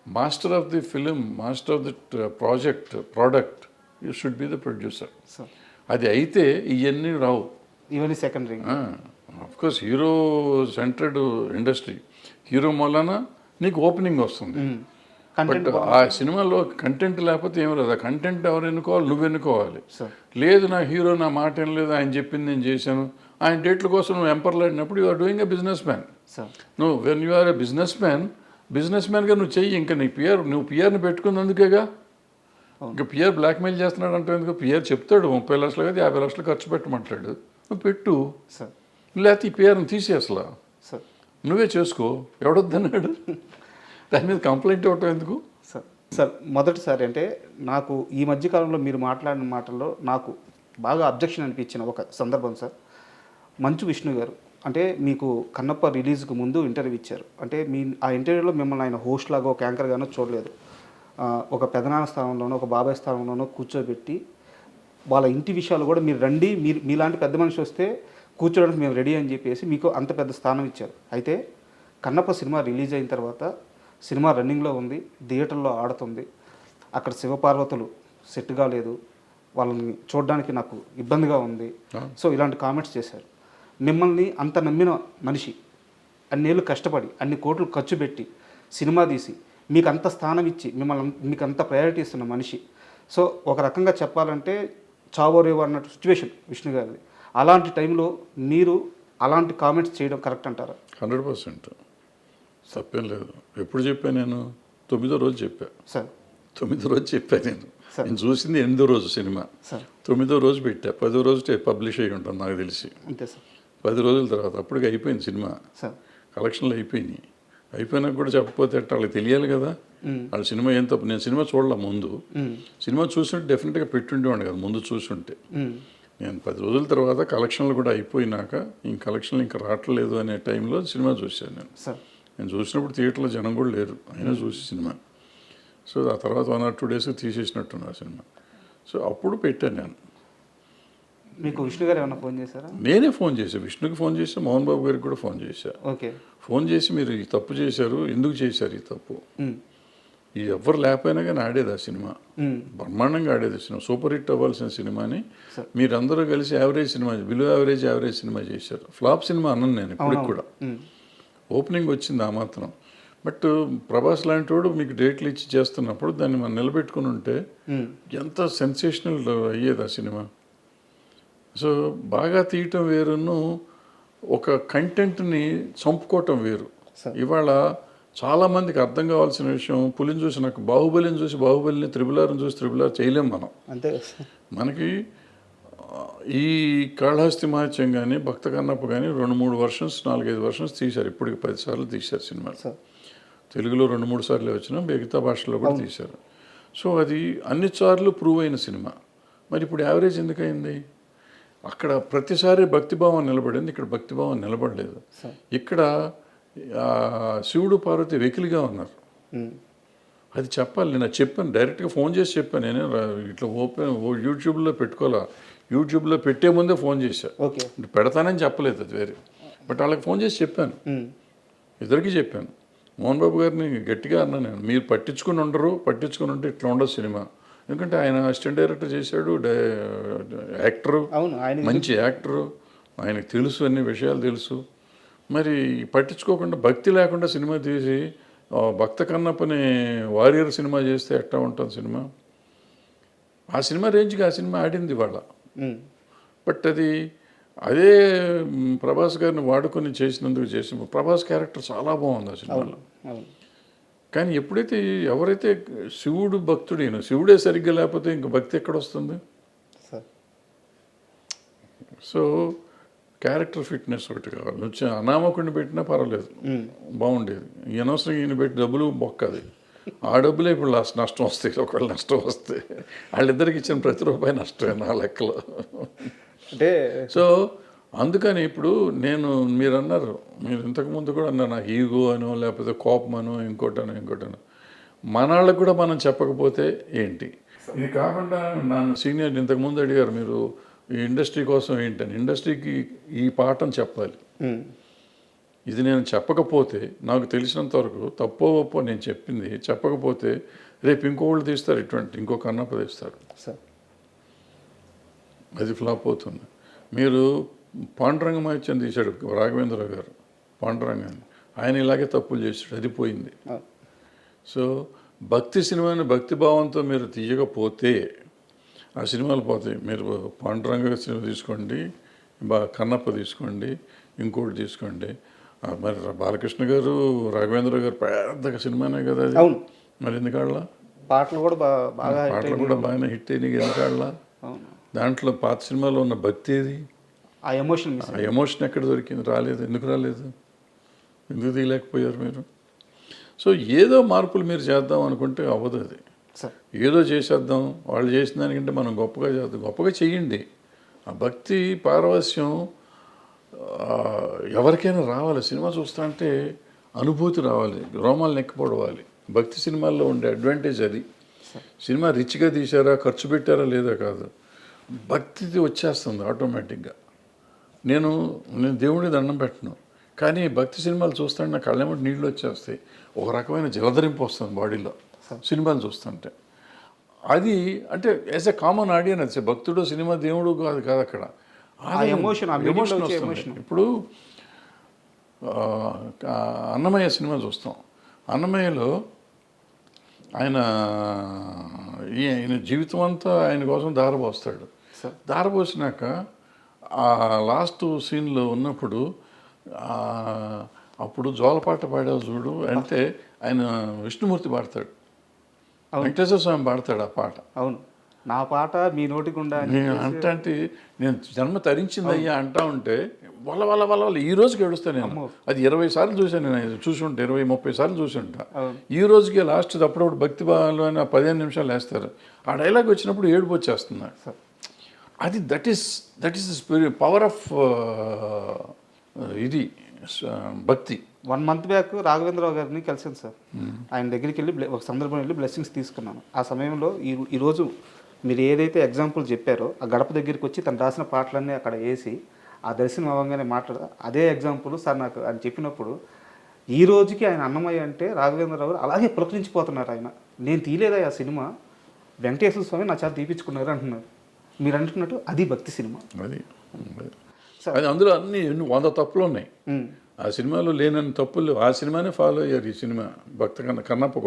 master of the film, master of the product you should be the producer.
Sir
అది అయితే ఇవన్నీ రావు.
ఇవన్నీ secondary.
Course hero centred industry, hero మూలన నీకు ఓపెనింగ్ వస్తుంది. బట్ ఆ సినిమాలో కంటెంట్ లేకపోతే ఏం రాదు. ఆ కంటెంట్ ఎవరు ఎన్నుకోవాలి, నువ్వు ఎన్నుకోవాలి. లేదు నా హీరో నా మాట ఏం లేదు, ఆయన చెప్పింది నేను చేశాను, ఆయన డేట్ల కోసం నువ్వు ఎంపర్లాడినప్పుడు you are doing a businessman. నువ్వు when you are a business మ్యాన్గా నువ్వు చెయ్యి. ఇంకా నీ నువ్వు పిఆర్ని పెట్టుకున్నందుకేగా. ఇంకా పిఆర్ బ్లాక్మెయిల్ చేస్తున్నాడు అంటే ఎందుకు? పిఆర్ చెప్తాడు 30 లక్షలు కదా 50 లక్షలు ఖర్చు పెట్టమంటాడు, నువ్వు పెట్టు. లేకపోతే ఈ పిఆర్ని తీసి అసలు నువ్వే చేసుకో, ఎవడొద్దన్నాడు? దాని మీద కంప్లైంట్ ఇవ్వటం ఎందుకు?
సార్ మొదటిసారి అంటే నాకు ఈ మధ్యకాలంలో మీరు మాట్లాడిన మాటల్లో నాకు బాగా అబ్జెక్షన్ అనిపించిన ఒక సందర్భం సార్. మంచు విష్ణు గారు అంటే మీకు కన్నప్ప రిలీజ్కి ముందు ఇంటర్వ్యూ ఇచ్చారు. అంటే ఆ ఇంటర్వ్యూలో మిమ్మల్ని ఆయన హోస్ట్ లాగా ఒక యాంకర్ గానో చూడలేదు. ఒక పెదనాన్న స్థానంలోనో ఒక బాబాయ్ స్థానంలోనో కూర్చోబెట్టి వాళ్ళ ఇంటి విషయాలు కూడా మీరు రండి, మీలాంటి పెద్ద మనిషి వస్తే కూర్చోడానికి మేము రెడీ అని చెప్పేసి మీకు అంత పెద్ద స్థానం ఇచ్చారు. అయితే కన్నప్ప సినిమా రిలీజ్ అయిన తర్వాత సినిమా రన్నింగ్లో ఉంది, థియేటర్లో ఆడుతుంది, అక్కడ శివపార్వతులు సెట్ కాలేదు, వాళ్ళని చూడడానికి నాకు ఇబ్బందిగా ఉంది, సో ఇలాంటి కామెంట్స్ చేశారు. మిమ్మల్ని అంత నమ్మిన మనిషి, అన్నేళ్ళు కష్టపడి అన్ని కోట్లు ఖర్చు పెట్టి సినిమా తీసి మీకు అంత స్థానం ఇచ్చి మీకు అంత ప్రయారిటీ ఇస్తున్న మనిషి, సో ఒక రకంగా చెప్పాలంటే చావోరేవో అన్నట్టు సిచ్యువేషన్ విష్ణు గారిది. అలాంటి టైంలో మీరు అలాంటి కామెంట్స్ చేయడం కరెక్ట్ అంటారా?
100% తప్పేం లేదు. ఎప్పుడు చెప్పాను నేను? 9వ రోజు చెప్పా
సార్.
9వ రోజు చెప్పా నేను చూసింది 8వ రోజు సినిమా. 9వ రోజు పెట్టా, 10వ రోజు పబ్లిష్ అయ్యి ఉంటుంది నాకు తెలిసి.
అంతే సార్.
10 రోజుల తర్వాత అప్పటికి అయిపోయింది సినిమా, కలెక్షన్లు అయిపోయినాయి. అయిపోయినాక కూడా చెప్పకపోతే అట్లా వాళ్ళకి తెలియాలి కదా వాళ్ళ సినిమా ఏం తప్పు. నేను సినిమా చూడలే ముందు, సినిమా చూస్తుంటే డెఫినెట్గా పెట్టుండేవాడు కదా ముందు చూస్తుంటే. నేను 10 రోజుల తర్వాత కలెక్షన్లు కూడా అయిపోయినాక ఇంక కలెక్షన్లు ఇంకా రావట్లేదు అనే టైంలో సినిమా చూశాను నేను చూసినప్పుడు థియేటర్లో జనం కూడా లేరు, అయినా చూసి సినిమా. సో ఆ తర్వాత 1 or 2 days తీసేసినట్టున్నా సినిమా. సో అప్పుడు పెట్టాను నేను.
మీకు విష్ణు గారు ఏమైనా ఫోన్ చేశారా?
నేనే ఫోన్ చేశాను, విష్ణుకి ఫోన్ చేసి మోహన్ బాబు గారికి కూడా ఫోన్ చేశాను.
ఓకే. ఫోన్
చేసి మీరు ఈ తప్పు చేశారు, ఎందుకు చేశారు ఈ తప్పు, ఇది ఎవ్వరు లేకపోయినా కానీ ఆడేది ఆ సినిమా, బ్రహ్మాండంగా ఆడేది సినిమా, సూపర్ హిట్ అవ్వాల్సిన సినిమాని మీరందరూ కలిసి average cinema, below average cinema చేశారు. ఫ్లాప్ సినిమా అన్నాను నేను ఇప్పటికి కూడా. ఓపెనింగ్ వచ్చింది ఆ మాత్రం. బట్ ప్రభాస్ లాంటి వాడు మీకు డేట్లు ఇచ్చి చేస్తున్నప్పుడు దాన్ని మనం నిలబెట్టుకుని ఉంటే ఎంత సెన్సేషనల్ అయ్యేది ఆ సినిమా. సో బాగా తీయటం వేరును ఒక కంటెంట్ని చంపుకోవటం వేరు. ఇవాళ చాలామందికి అర్థం కావాల్సిన విషయం, పులిని చూసి నాకు బాహుబలిని చూసి బాహుబలిని, త్రిబులార్ని చూసి త్రిబులార్ చేయలేం మనం.
అంతే. మనకి
ఈ కాళహస్తి మహత్యం కానీ భక్త కన్నప్ప కానీ 2-3 వర్షన్స్ 4-5 వర్షన్స్ తీశారు. ఇప్పటికి 10 సార్లు తీశారు సినిమాలు. తెలుగులో 2-3 సార్లు వచ్చినా మిగతా భాషలో కూడా తీశారు. సో అది అన్ని సార్లు ప్రూవ్ అయిన సినిమా. మరి ఇప్పుడు యావరేజ్ ఎందుకయింది? అక్కడ ప్రతిసారి భక్తిభావం నిలబడింది, ఇక్కడ భక్తిభావం నిలబడలేదు. ఇక్కడ శివుడు పార్వతి వెకిలిగా ఉన్నారు. అది చెప్పాలి. నేను చెప్పాను, డైరెక్ట్గా ఫోన్ చేసి చెప్పాను. నేనే ఇట్లా యూట్యూబ్లో పెట్టుకోవాలా, యూట్యూబ్లో పెట్టే ముందే ఫోన్ చేశాను. పెడతానని చెప్పలేదు, అది వేరే. బట్ వాళ్ళకి ఫోన్ చేసి చెప్పాను, ఇద్దరికి చెప్పాను. మోహన్ బాబు గారిని గట్టిగా అన్నాను నేను, మీరు పట్టించుకుని ఉంటే ఇట్లా ఉండదు సినిమా. ఎందుకంటే ఆయన అసిస్టెంట్ డైరెక్టర్ చేశాడు, యాక్టరు, మంచి యాక్టరు, ఆయనకు తెలుసు, అన్ని విషయాలు తెలుసు. మరి పట్టించుకోకుండా భక్తి లేకుండా సినిమా తీసి భక్త కన్నప్పని వారియర్ సినిమా చేస్తే ఎట్లా ఉంటుంది సినిమా? ఆ సినిమా రేంజ్కి ఆ సినిమా ఆడింది ఇవాళ. బట్ అదే ప్రభాస్ గారిని వాడుకొని చేసినందుకు చేసిన ప్రభాస్ క్యారెక్టర్ చాలా బాగుంది ఆ సినిమాలో. కానీ ఎప్పుడైతే ఎవరైతే శివుడు భక్తుడైనా, శివుడే సరిగ్గా లేకపోతే ఇంక భక్తి ఎక్కడ వస్తుంది? సో క్యారెక్టర్ ఫిట్నెస్ ఒకటి కావాలి. వచ్చి అనామకుడిని పెట్టినా పర్వాలేదు, బాగుండేది. ఈ అనవసరంగా ఈయన పెట్టి డబ్బులు బొక్కది. ఆ డబ్బులే ఇప్పుడు నష్టం వస్తాయి. ఒకవేళ నష్టం వస్తే వాళ్ళిద్దరికి ఇచ్చిన ప్రతి రూపాయి నష్టమే నా లెక్కలో.
అంటే
సో అందుకని ఇప్పుడు మీరు అన్నారు, మీరు ఇంతకుముందు కూడా అన్నారు నాకు ఈగో అనో లేకపోతే కోపం అనో ఇంకోటనో మన వాళ్ళకు కూడా మనం చెప్పకపోతే ఏంటి. ఇది కాకుండా నన్ను సీనియర్ ఇంతకుముందు అడిగారు మీరు ఈ ఇండస్ట్రీ కోసం ఏంటని. ఇండస్ట్రీకి ఈ పాఠం చెప్పాలి. ఇది నేను చెప్పకపోతే, నాకు తెలిసినంత వరకు తప్పో ఒప్పో నేను చెప్పింది చెప్పకపోతే రేపు ఇంకోళ్ళు తీస్తారు, ఇంకో కన్నప్ప తీస్తారు, అది ఫ్లాప్ అవుతుంది. మీరు పాండురంగమాత్యం తీశాడు రాఘవేంద్ర గారు, పాండురంగాన్ని. ఆయన ఇలాగే తప్పులు చేశాడు, అది పోయింది. సో భక్తి సినిమాని భక్తి భావంతో మీరు తీయకపోతే ఆ సినిమాలు పోతాయి. మీరు పాండురంగ సినిమా తీసుకోండి, కన్నప్ప తీసుకోండి, ఇంకోటి తీసుకోండి. మరి బాలకృష్ణ గారు రాఘవేంద్ర గారు పెద్ద సినిమానే కదా అది.
అవును.
మరి ఎందుకాడలా
పాటలు కూడా
బాగానే హిట్ అయినాయి, ఎందుకాడలా. దాంట్లో పాత సినిమాలో ఉన్న భక్తి ఏది,
ఆ ఎమోషన్
ఎక్కడ దొరికింది? రాలేదు. ఎందుకు రాలేదు? ఎందుకు తీయలేకపోయారు మీరు? సో ఏదో మార్పులు మీరు చేద్దాం అనుకుంటే అవ్వదు. అది ఏదో చేసేద్దాం, వాళ్ళు చేసిన దానికంటే మనం గొప్పగా చేద్దాం. గొప్పగా చెయ్యండి. ఆ భక్తి పారవస్యం ఎవరికైనా రావాలి. సినిమా చూస్తా అంటే అనుభూతి రావాలి, రోమాలు నెక్కిపోవాలి. భక్తి సినిమాల్లో ఉండే అడ్వాంటేజ్ అది. సినిమా రిచ్గా తీశారా, ఖర్చు పెట్టారా లేదా కాదు, భక్తి వచ్చేస్తుంది ఆటోమేటిక్గా. నేను దేవుడికి దండం పెట్టను, కానీ భక్తి సినిమాలు చూస్తుంటే నా కళ్ళెమ్మటి నీళ్ళు వచ్చేస్తాయి. ఒక రకమైన జలధరింపు వస్తుంది బాడీలో సినిమాలు చూస్తుంటే. అది అంటే యాజ్ ఎ కామన్ ఆడియన్స్, భక్తుడు సినిమా దేవుడు కాదు అక్కడ ఎమోషన్ వస్తుంది. ఇప్పుడు అన్నమయ్య సినిమా చూస్తాం. అన్నమయ్యలో ఆయన జీవితం అంతా ఆయన కోసం దారపోస్తాడు. దారపోసినాక ఆ లాస్ట్ సీన్లో ఉన్నప్పుడు అప్పుడు జోలపాట పాడావు చూడు అంటే ఆయన విష్ణుమూర్తి పాడతాడు, వెంకటేశ్వర స్వామి పాడతాడు ఆ పాట.
అవును, నా పాట మీ నోటికి
అంటే నేను జన్మ తరించిందయ్యా అంటా ఉంటే వల్ల ఈ రోజుకి ఏడుస్తాను నేను. అది 20 సార్లు చూశాను నేను, చూసి ఉంటా 20-30 సార్లు చూసి ఉంటా. ఈ రోజుకి లాస్ట్ అప్పుడప్పుడు భక్తి భావాలు అని 15 నిమిషాలు వేస్తారు. ఆ డైలాగ్ వచ్చినప్పుడు ఏడుపు వచ్చేస్తుంది. అది దట్ ఈస్ పవర్ ఆఫ్ ఇది భక్తి.
1 మంత్ బ్యాక్ రాఘవేంద్రరావు గారిని కలిసాను సార్. ఆయన దగ్గరికి వెళ్ళి ఒక సందర్భం వెళ్ళి బ్లెస్సింగ్స్ తీసుకున్నాను. ఆ సమయంలో ఈరోజు మీరు ఏదైతే ఎగ్జాంపుల్ చెప్పారో ఆ గడప దగ్గరికి వచ్చి తను రాసిన పాటలన్నీ అక్కడ వేసి ఆ దర్శనం అవ్వగానే అదే ఎగ్జాంపుల్ సార్ నాకు అని చెప్పినప్పుడు ఈ రోజుకి ఆయన అన్నమయ్య అంటే రాఘవేంద్రరావు గారు అలాగే పులకరించిపోతున్నారు. ఆయన నేను తీయలేదా ఆ సినిమా, వెంకటేశ్వర స్వామి నా చేత తీపించుకున్నారు అంటున్నారు. మీరు అంటున్నట్టు అది భక్తి సినిమా.
అది అందులో అన్ని 100 తప్పులు ఉన్నాయి. ఆ సినిమాలో లేనన్ని తప్పులు ఆ సినిమానే ఫాలో అయ్యారు. ఈ సినిమా కన్నప్ప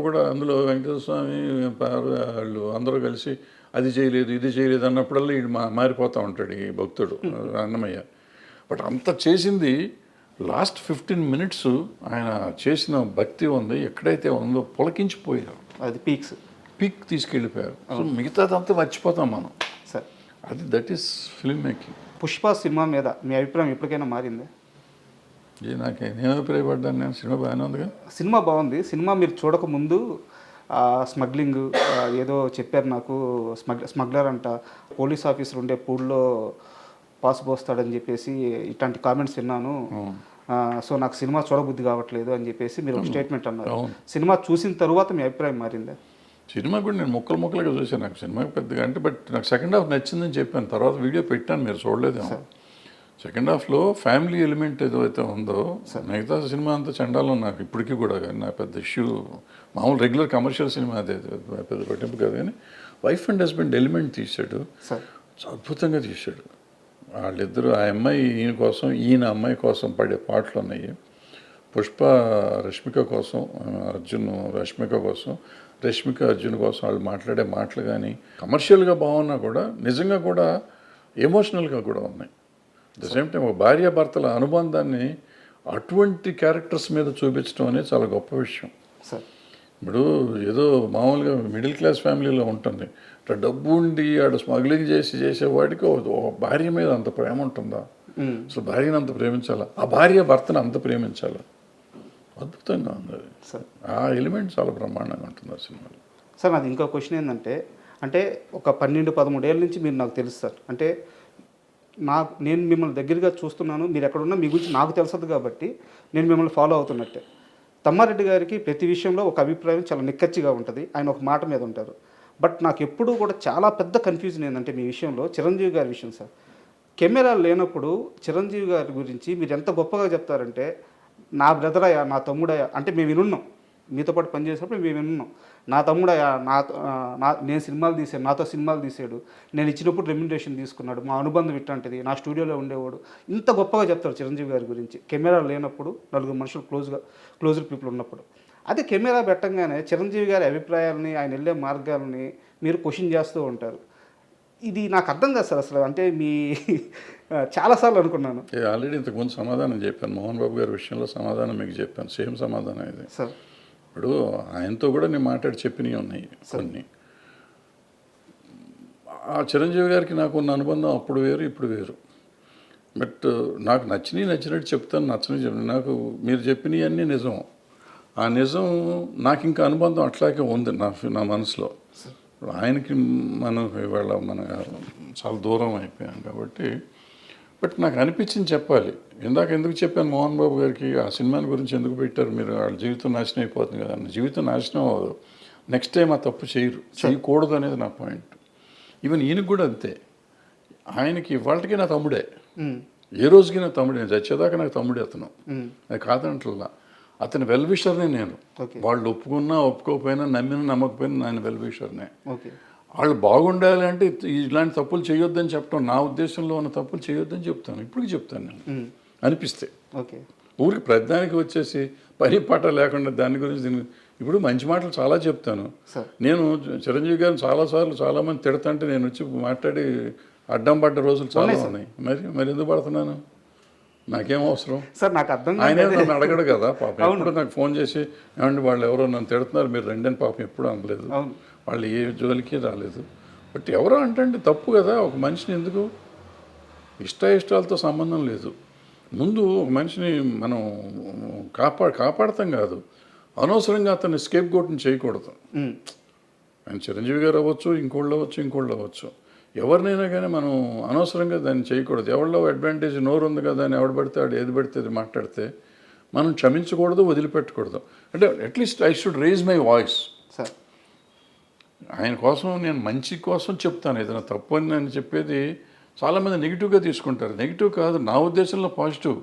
కూడా అందులో వెంకటేశ్వర స్వామి వాళ్ళు అందరూ కలిసి అది చేయలేదు ఇది చేయలేదు అన్నప్పుడల్లా వీడు మారిపోతూ ఉంటాడు ఈ భక్తుడు అన్నమయ్య. బట్ అంత చేసింది లాస్ట్ 15 minutes ఆయన చేసిన భక్తి ఉంది ఎక్కడైతే ఉందో పులకించిపోయారు. అది పీక్ తీసుకెళ్ళిపోయారు. సో మిగతాదంతా మర్చిపోతాం మనం. అది that is film making.
Pushpa cinema మీద మీ అభిప్రాయం ఎప్పటికైనా మారిందా?
నేను అభిప్రాయపడ్డాను. నేను సినిమా బాగానే ఉందిగా.
సినిమా బాగుంది. సినిమా మీరు చూడకముందు స్మగ్లింగ్ ఏదో చెప్పారు నాకు, స్మగ్లర్ అంట, పోలీస్ ఆఫీసర్ ఉండే పూల్లో పాసు పోస్తాడని చెప్పేసి ఇట్లాంటి కామెంట్స్ విన్నాను. సో నాకు సినిమా చూడబుద్ధి కావట్లేదు అని చెప్పేసి మీరు ఒక స్టేట్మెంట్ అన్నారు. సినిమా చూసిన తర్వాత మీ అభిప్రాయం మారిందా?
సినిమా కూడా నేను ముక్కలుగా చూసాను. నాకు సినిమా పెద్దగా అంటే బట్ నాకు సెకండ్ హాఫ్ నచ్చిందని చెప్పాను. తర్వాత వీడియో పెట్టాను, మీరు చూడలేదేమో. సెకండ్ హాఫ్లో ఫ్యామిలీ ఎలిమెంట్ ఏదైతే ఉందో, మిగతా సినిమా అంతా చండాలో నాకు ఇప్పటికీ కూడా. కానీ నా పెద్ద ఇష్యూ మామూలు రెగ్యులర్ కమర్షియల్ సినిమా అదే పెద్ద పట్టింపు కాదు. కానీ వైఫ్ అండ్ హస్బెండ్ ఎలిమెంట్ తీశాడు, అద్భుతంగా తీశాడు. వాళ్ళిద్దరూ ఆ అమ్మాయి ఈయన కోసం, ఈయన అమ్మాయి కోసం పడే పాటలు ఉన్నాయి. పుష్ప రష్మిక కోసం, రష్మిక కోసం, రష్మిక అర్జున్ కోసం వాళ్ళు మాట్లాడే మాటలు కానీ కమర్షియల్గా బాగున్నా కూడా నిజంగా కూడా ఎమోషనల్గా కూడా ఉన్నాయి. ద సేమ్ టైం ఒక భార్యాభర్తల అనుబంధాన్ని అటువంటి క్యారెక్టర్స్ మీద చూపించడం అనేది చాలా గొప్ప విషయం. ఇప్పుడు ఏదో మామూలుగా మిడిల్ క్లాస్ ఫ్యామిలీలో ఉంటుంది. ఇట్లా డబ్బు ఉండి ఆడ స్మగ్లింగ్ చేసేవాడికి ఒక భార్య మీద అంత ప్రేమ ఉంటుందా? అసలు భార్యను అంత ప్రేమించాలా? ఆ భార్య భర్తను అంత ప్రేమించాలా? అద్భుతంగా ఉంది అది. ఆ ఎలిమెంట్ చాలా బ్రహ్మాండంగా ఉంటుంది ఆ సినిమాలో.
సార్ నాది ఇంకో క్వశ్చన్ ఏంటంటే, అంటే ఒక 12-13 ఏళ్ళ నుంచి మీరు నాకు తెలుసు సార్. అంటే నేను మిమ్మల్ని దగ్గరగా చూస్తున్నాను, మీరు ఎక్కడున్నా మీ గురించి నాకు తెలుసదు కాబట్టి నేను మిమ్మల్ని ఫాలో అవుతున్నట్టే. తమ్మారెడ్డి గారికి ప్రతి విషయంలో ఒక అభిప్రాయం చాలా నిక్కచ్చిగా ఉంటుంది, ఆయన ఒక మాట మీద ఉంటారు. బట్ నాకు ఎప్పుడూ కూడా చాలా పెద్ద కన్ఫ్యూజన్ ఏంటంటే మీ విషయంలో, చిరంజీవి గారి విషయం సార్. కెమెరా లేనప్పుడు చిరంజీవి గారి గురించి మీరు ఎంత గొప్పగా చెప్తారంటే, నా బ్రదరయ్యా, నా తమ్ముడయ్యా, అంటే మేము వినున్నాం, మీతో పాటు పనిచేసినప్పుడు మేము వినున్నాం. నా తమ్ముడయ్యా, నేను సినిమాలు తీసాను, నాతో సినిమాలు తీసాడు, నేను ఇచ్చినప్పుడు రెమ్యునరేషన్ తీసుకున్నాడు, మా అనుబంధం ఇట్లాంటిది, నా స్టూడియోలో ఉండేవాడు, ఇంత గొప్పగా చెప్తారు చిరంజీవి గారి గురించి. కెమెరా లేనప్పుడు, నలుగురు మనుషులు క్లోజ్డ్ పీపుల్ ఉన్నప్పుడు. అదే కెమెరా పెట్టంగానే చిరంజీవి గారి అభిప్రాయాలని, ఆయన వెళ్ళే మార్గాలని మీరు క్వశ్చన్ చేస్తూ ఉంటారు. ఇది నాకు అర్థం కాదు సార్ అసలు. అంటే మీ చాలాసార్లు అనుకున్నాను.
ఆల్రెడీ ఇంతకుముందు సమాధానం చెప్పాను, మోహన్ బాబు గారి విషయంలో సమాధానం మీకు చెప్పాను, సేమ్ సమాధానం ఇది
సార్.
ఇప్పుడు ఆయనతో కూడా నేను మాట్లాడి చెప్పినవి ఉన్నాయి కొన్ని. ఆ చిరంజీవి గారికి నాకు ఉన్న అనుబంధం అప్పుడు వేరు, ఇప్పుడు వేరు. బట్ నాకు నచ్చినట్టు చెప్తాను, నచ్చని నాకు మీరు చెప్పినవి అన్నీ నిజం. ఆ నిజం నాకు ఇంకా అనుబంధం అట్లాగే ఉంది నా మనసులో. ఆయనకి మనం ఇవాళ మన చాలా దూరం అయిపోయాం కాబట్టి. బట్ నాకు అనిపించింది చెప్పాలి. ఎందుకు చెప్పాను మోహన్ బాబు గారికి ఆ సినిమాని గురించి ఎందుకు పెట్టారు మీరు, వాళ్ళ జీవితం నాశనం అయిపోతుంది కదా. జీవితం నాశనం అవ్వదు, నెక్స్ట్ టైం ఆ తప్పు చేయకూడదు అనేది నా పాయింట్. ఈవెన్ ఈయనకు కూడా అంతే. ఆయనకి ఇవాళకి నా తమ్ముడే, ఏ రోజుకి నా తమ్ముడే, నేను చచ్చేదాకా నాకు తమ్ముడే అతను. అది కాదంటల్లా, అతని వెల్విషర్నే నేను. వాళ్ళు ఒప్పుకున్నా ఒప్పుకోకపోయినా, నమ్మకపోయినా నేను వెల్విషర్నే. వాళ్ళు బాగుండాలి అంటే ఇలాంటి తప్పులు చేయొద్దని చెప్పడం, నా ఉద్దేశంలో ఉన్న తప్పులు చేయొద్దని చెప్తాను, ఇప్పటికి చెప్తాను నేను అనిపిస్తే. ఊరికి ప్రతిదానికి వచ్చేసి పని పాట లేకుండా దాని గురించి ఇప్పుడు మంచి మాటలు చాలా చెప్తాను నేను. చిరంజీవి గారిని చాలాసార్లు చాలామంది తిడతంటే నేను వచ్చి మాట్లాడి అడ్డం పడ్డ రోజులు చాలా ఉన్నాయి. మరి ఎందుకు పడుతున్నాను? నాకేం అవసరం సార్, నాకు అర్థం. ఆయన నన్ను అడగడు కదా పాపం. ఎప్పుడు నాకు ఫోన్ చేసి ఏమండి వాళ్ళు ఎవరో నన్ను తిడుతున్నారు మీరు రండి అని పాపం ఎప్పుడు అనలేదు. వాళ్ళు ఏ జోలికి రాలేదు. బట్ ఎవరో అంటే తప్పు కదా. ఒక మనిషిని ఎందుకు ఇష్టాలతో సంబంధం లేదు. ముందు ఒక మనిషిని మనం కాపాడతాం కాదు, అనవసరంగా అతన్ని స్కేప్ గోట్ని చేయకూడదు. ఆయన చిరంజీవి గారు అవ్వచ్చు, ఇంకోళ్ళు అవ్వచ్చు, ఎవరినైనా కానీ మనం అనవసరంగా దాన్ని చేయకూడదు. ఎవరిలో అడ్వాంటేజ్ నోరు ఉంది కదా అని ఎవడు పడితే వాడు ఏది పడితే అది మాట్లాడితే మనం క్షమించకూడదు, వదిలిపెట్టకూడదు. అంటే at least I should raise my voice. Sir ఆయన కోసం నేను మంచి కోసం చెప్తాను. ఏదైనా తప్పు అని నేను చెప్పేది చాలామంది నెగిటివ్గా తీసుకుంటారు. నెగిటివ్ కాదు, నా ఉద్దేశంలో పాజిటివ్.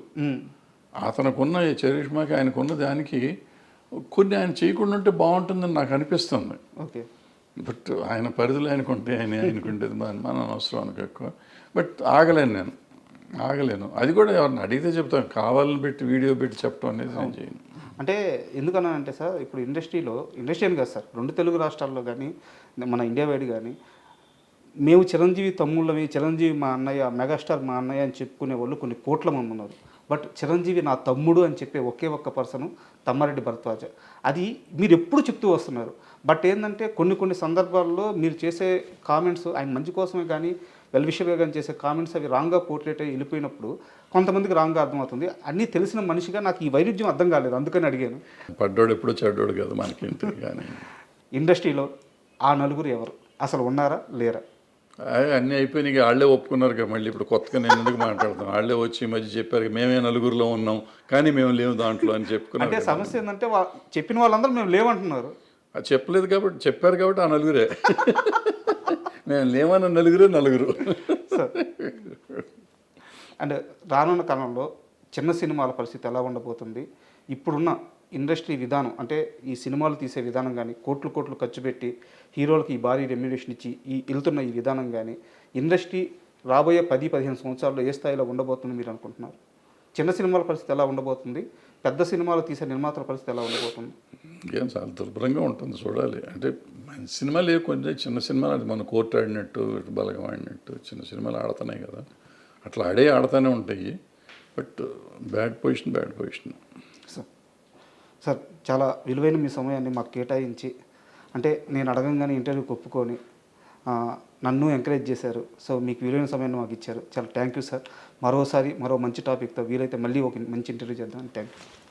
అతనుకున్న ఈ చరిష్మాకి ఆయనకున్న దానికి కొన్ని ఆయన చేయకుండా ఉంటే బాగుంటుందని నాకు అనిపిస్తుంది. బట్ ఆయన పరిధిలో ఆయనకుంటే ఆయనకుంటేది మన అవసరం అనుకో ఎక్కువ. బట్ ఆగలేను. అది కూడా ఎవరిని అడిగితే చెప్తాను, కావాలని పెట్టి వీడియో పెట్టి చెప్పడం అనేది నేను చేయను.
అంటే ఎందుకన్నానంటే సార్, ఇప్పుడు ఇండస్ట్రీ అని కాదు సార్, 2 తెలుగు రాష్ట్రాల్లో కానీ మన ఇండియా వైడ్ కానీ మేము చిరంజీవి తమ్ముళ్ళవి, చిరంజీవి మా అన్నయ్య, మెగాస్టార్ మా అన్నయ్య అని చెప్పుకునే వాళ్ళు కొన్ని కోట్ల మంది ఉన్నారు. బట్ చిరంజీవి నా తమ్ముడు అని చెప్పే ఒకే ఒక్క పర్సన్ తమ్మారెడ్డి భరద్వాజ. అది మీరు ఎప్పుడు చెప్తూ వస్తున్నారు. బట్ ఏంటంటే కొన్ని సందర్భాల్లో మీరు చేసే కామెంట్స్ ఆయన మంచి కోసమే కానీ వెల్విషర్గా కానీ చేసే కామెంట్స్ అవి రాంగ్గా పోర్ట్రేట్ అయ్యి వెళ్ళిపోయినప్పుడు కొంతమందికి రాంగ్గా అర్థమవుతుంది. అన్నీ తెలిసిన మనిషిగా నాకు ఈ వైరుధ్యం అర్థం కాలేదు, అందుకని అడిగాను.
పడ్డోడు ఎప్పుడు చెడ్డోడు కాదు మనకి. కానీ
ఇండస్ట్రీలో ఆ నలుగురు ఎవరు అసలు ఉన్నారా లేరా?
అన్నీ అయిపోయినాయి, వాళ్ళే ఒప్పుకున్నారు కదా. మళ్ళీ ఇప్పుడు కొత్తగా నేను ఎందుకు మాట్లాడుతాను? వాళ్ళే వచ్చి ఈ మధ్య చెప్పారు మేమే నలుగురిలో ఉన్నాం కానీ మేము లేవు దాంట్లో అని చెప్పుకున్నారు.
అంటే సమస్య ఏంటంటే చెప్పిన వాళ్ళందరూ మేము లేవంటున్నారు.
అది చెప్పలేదు కాబట్టి, చెప్పారు కాబట్టి ఆ నలుగురే. మేము లేవన్న నలుగురు.
అండ్ రానున్న కాలంలో చిన్న సినిమాల పరిస్థితి ఎలా ఉండబోతుంది? ఇప్పుడున్న ఇండస్ట్రీ విధానం, అంటే ఈ సినిమాలు తీసే విధానం కానీ, కోట్లు ఖర్చు పెట్టి హీరోలకి ఈ భారీ రెమ్యునరేషన్ ఇచ్చి వెళ్తున్న ఈ విధానం కానీ, ఇండస్ట్రీ రాబోయే 10-15 సంవత్సరాల్లో ఏ స్థాయిలో ఉండబోతుంది మీరు అనుకుంటున్నారు? చిన్న సినిమాల పరిస్థితి ఎలా ఉండబోతుంది? పెద్ద సినిమాలు తీసే నిర్మాతల పరిస్థితి ఎలా ఉండబోతుంది?
ఏం చాలా దుర్భరంగా ఉంటుంది, చూడాలి. అంటే మంచి సినిమాలు కొంచెం చిన్న సినిమాలు, అది మన కోర్టు ఆడినట్టు, బలగం ఆడినట్టు చిన్న సినిమాలు ఆడుతున్నాయి కదా, అట్లా ఆడుతూనే ఉంటాయి. But bad position.
సార్ చాలా విలువైన మీ సమయాన్ని మాకు కేటాయించి అంటే నేను అడగంగానే ఇంటర్వ్యూకి ఒప్పుకొని నన్ను ఎంకరేజ్ చేశారు. సో మీకు విలువైన సమయాన్ని మాకు ఇచ్చారు. చాలా థ్యాంక్ యూ సార్. మరోసారి మరో మంచి టాపిక్తో వీలైతే మళ్ళీ ఒక మంచి ఇంటర్వ్యూ చేద్దాం. Thank you.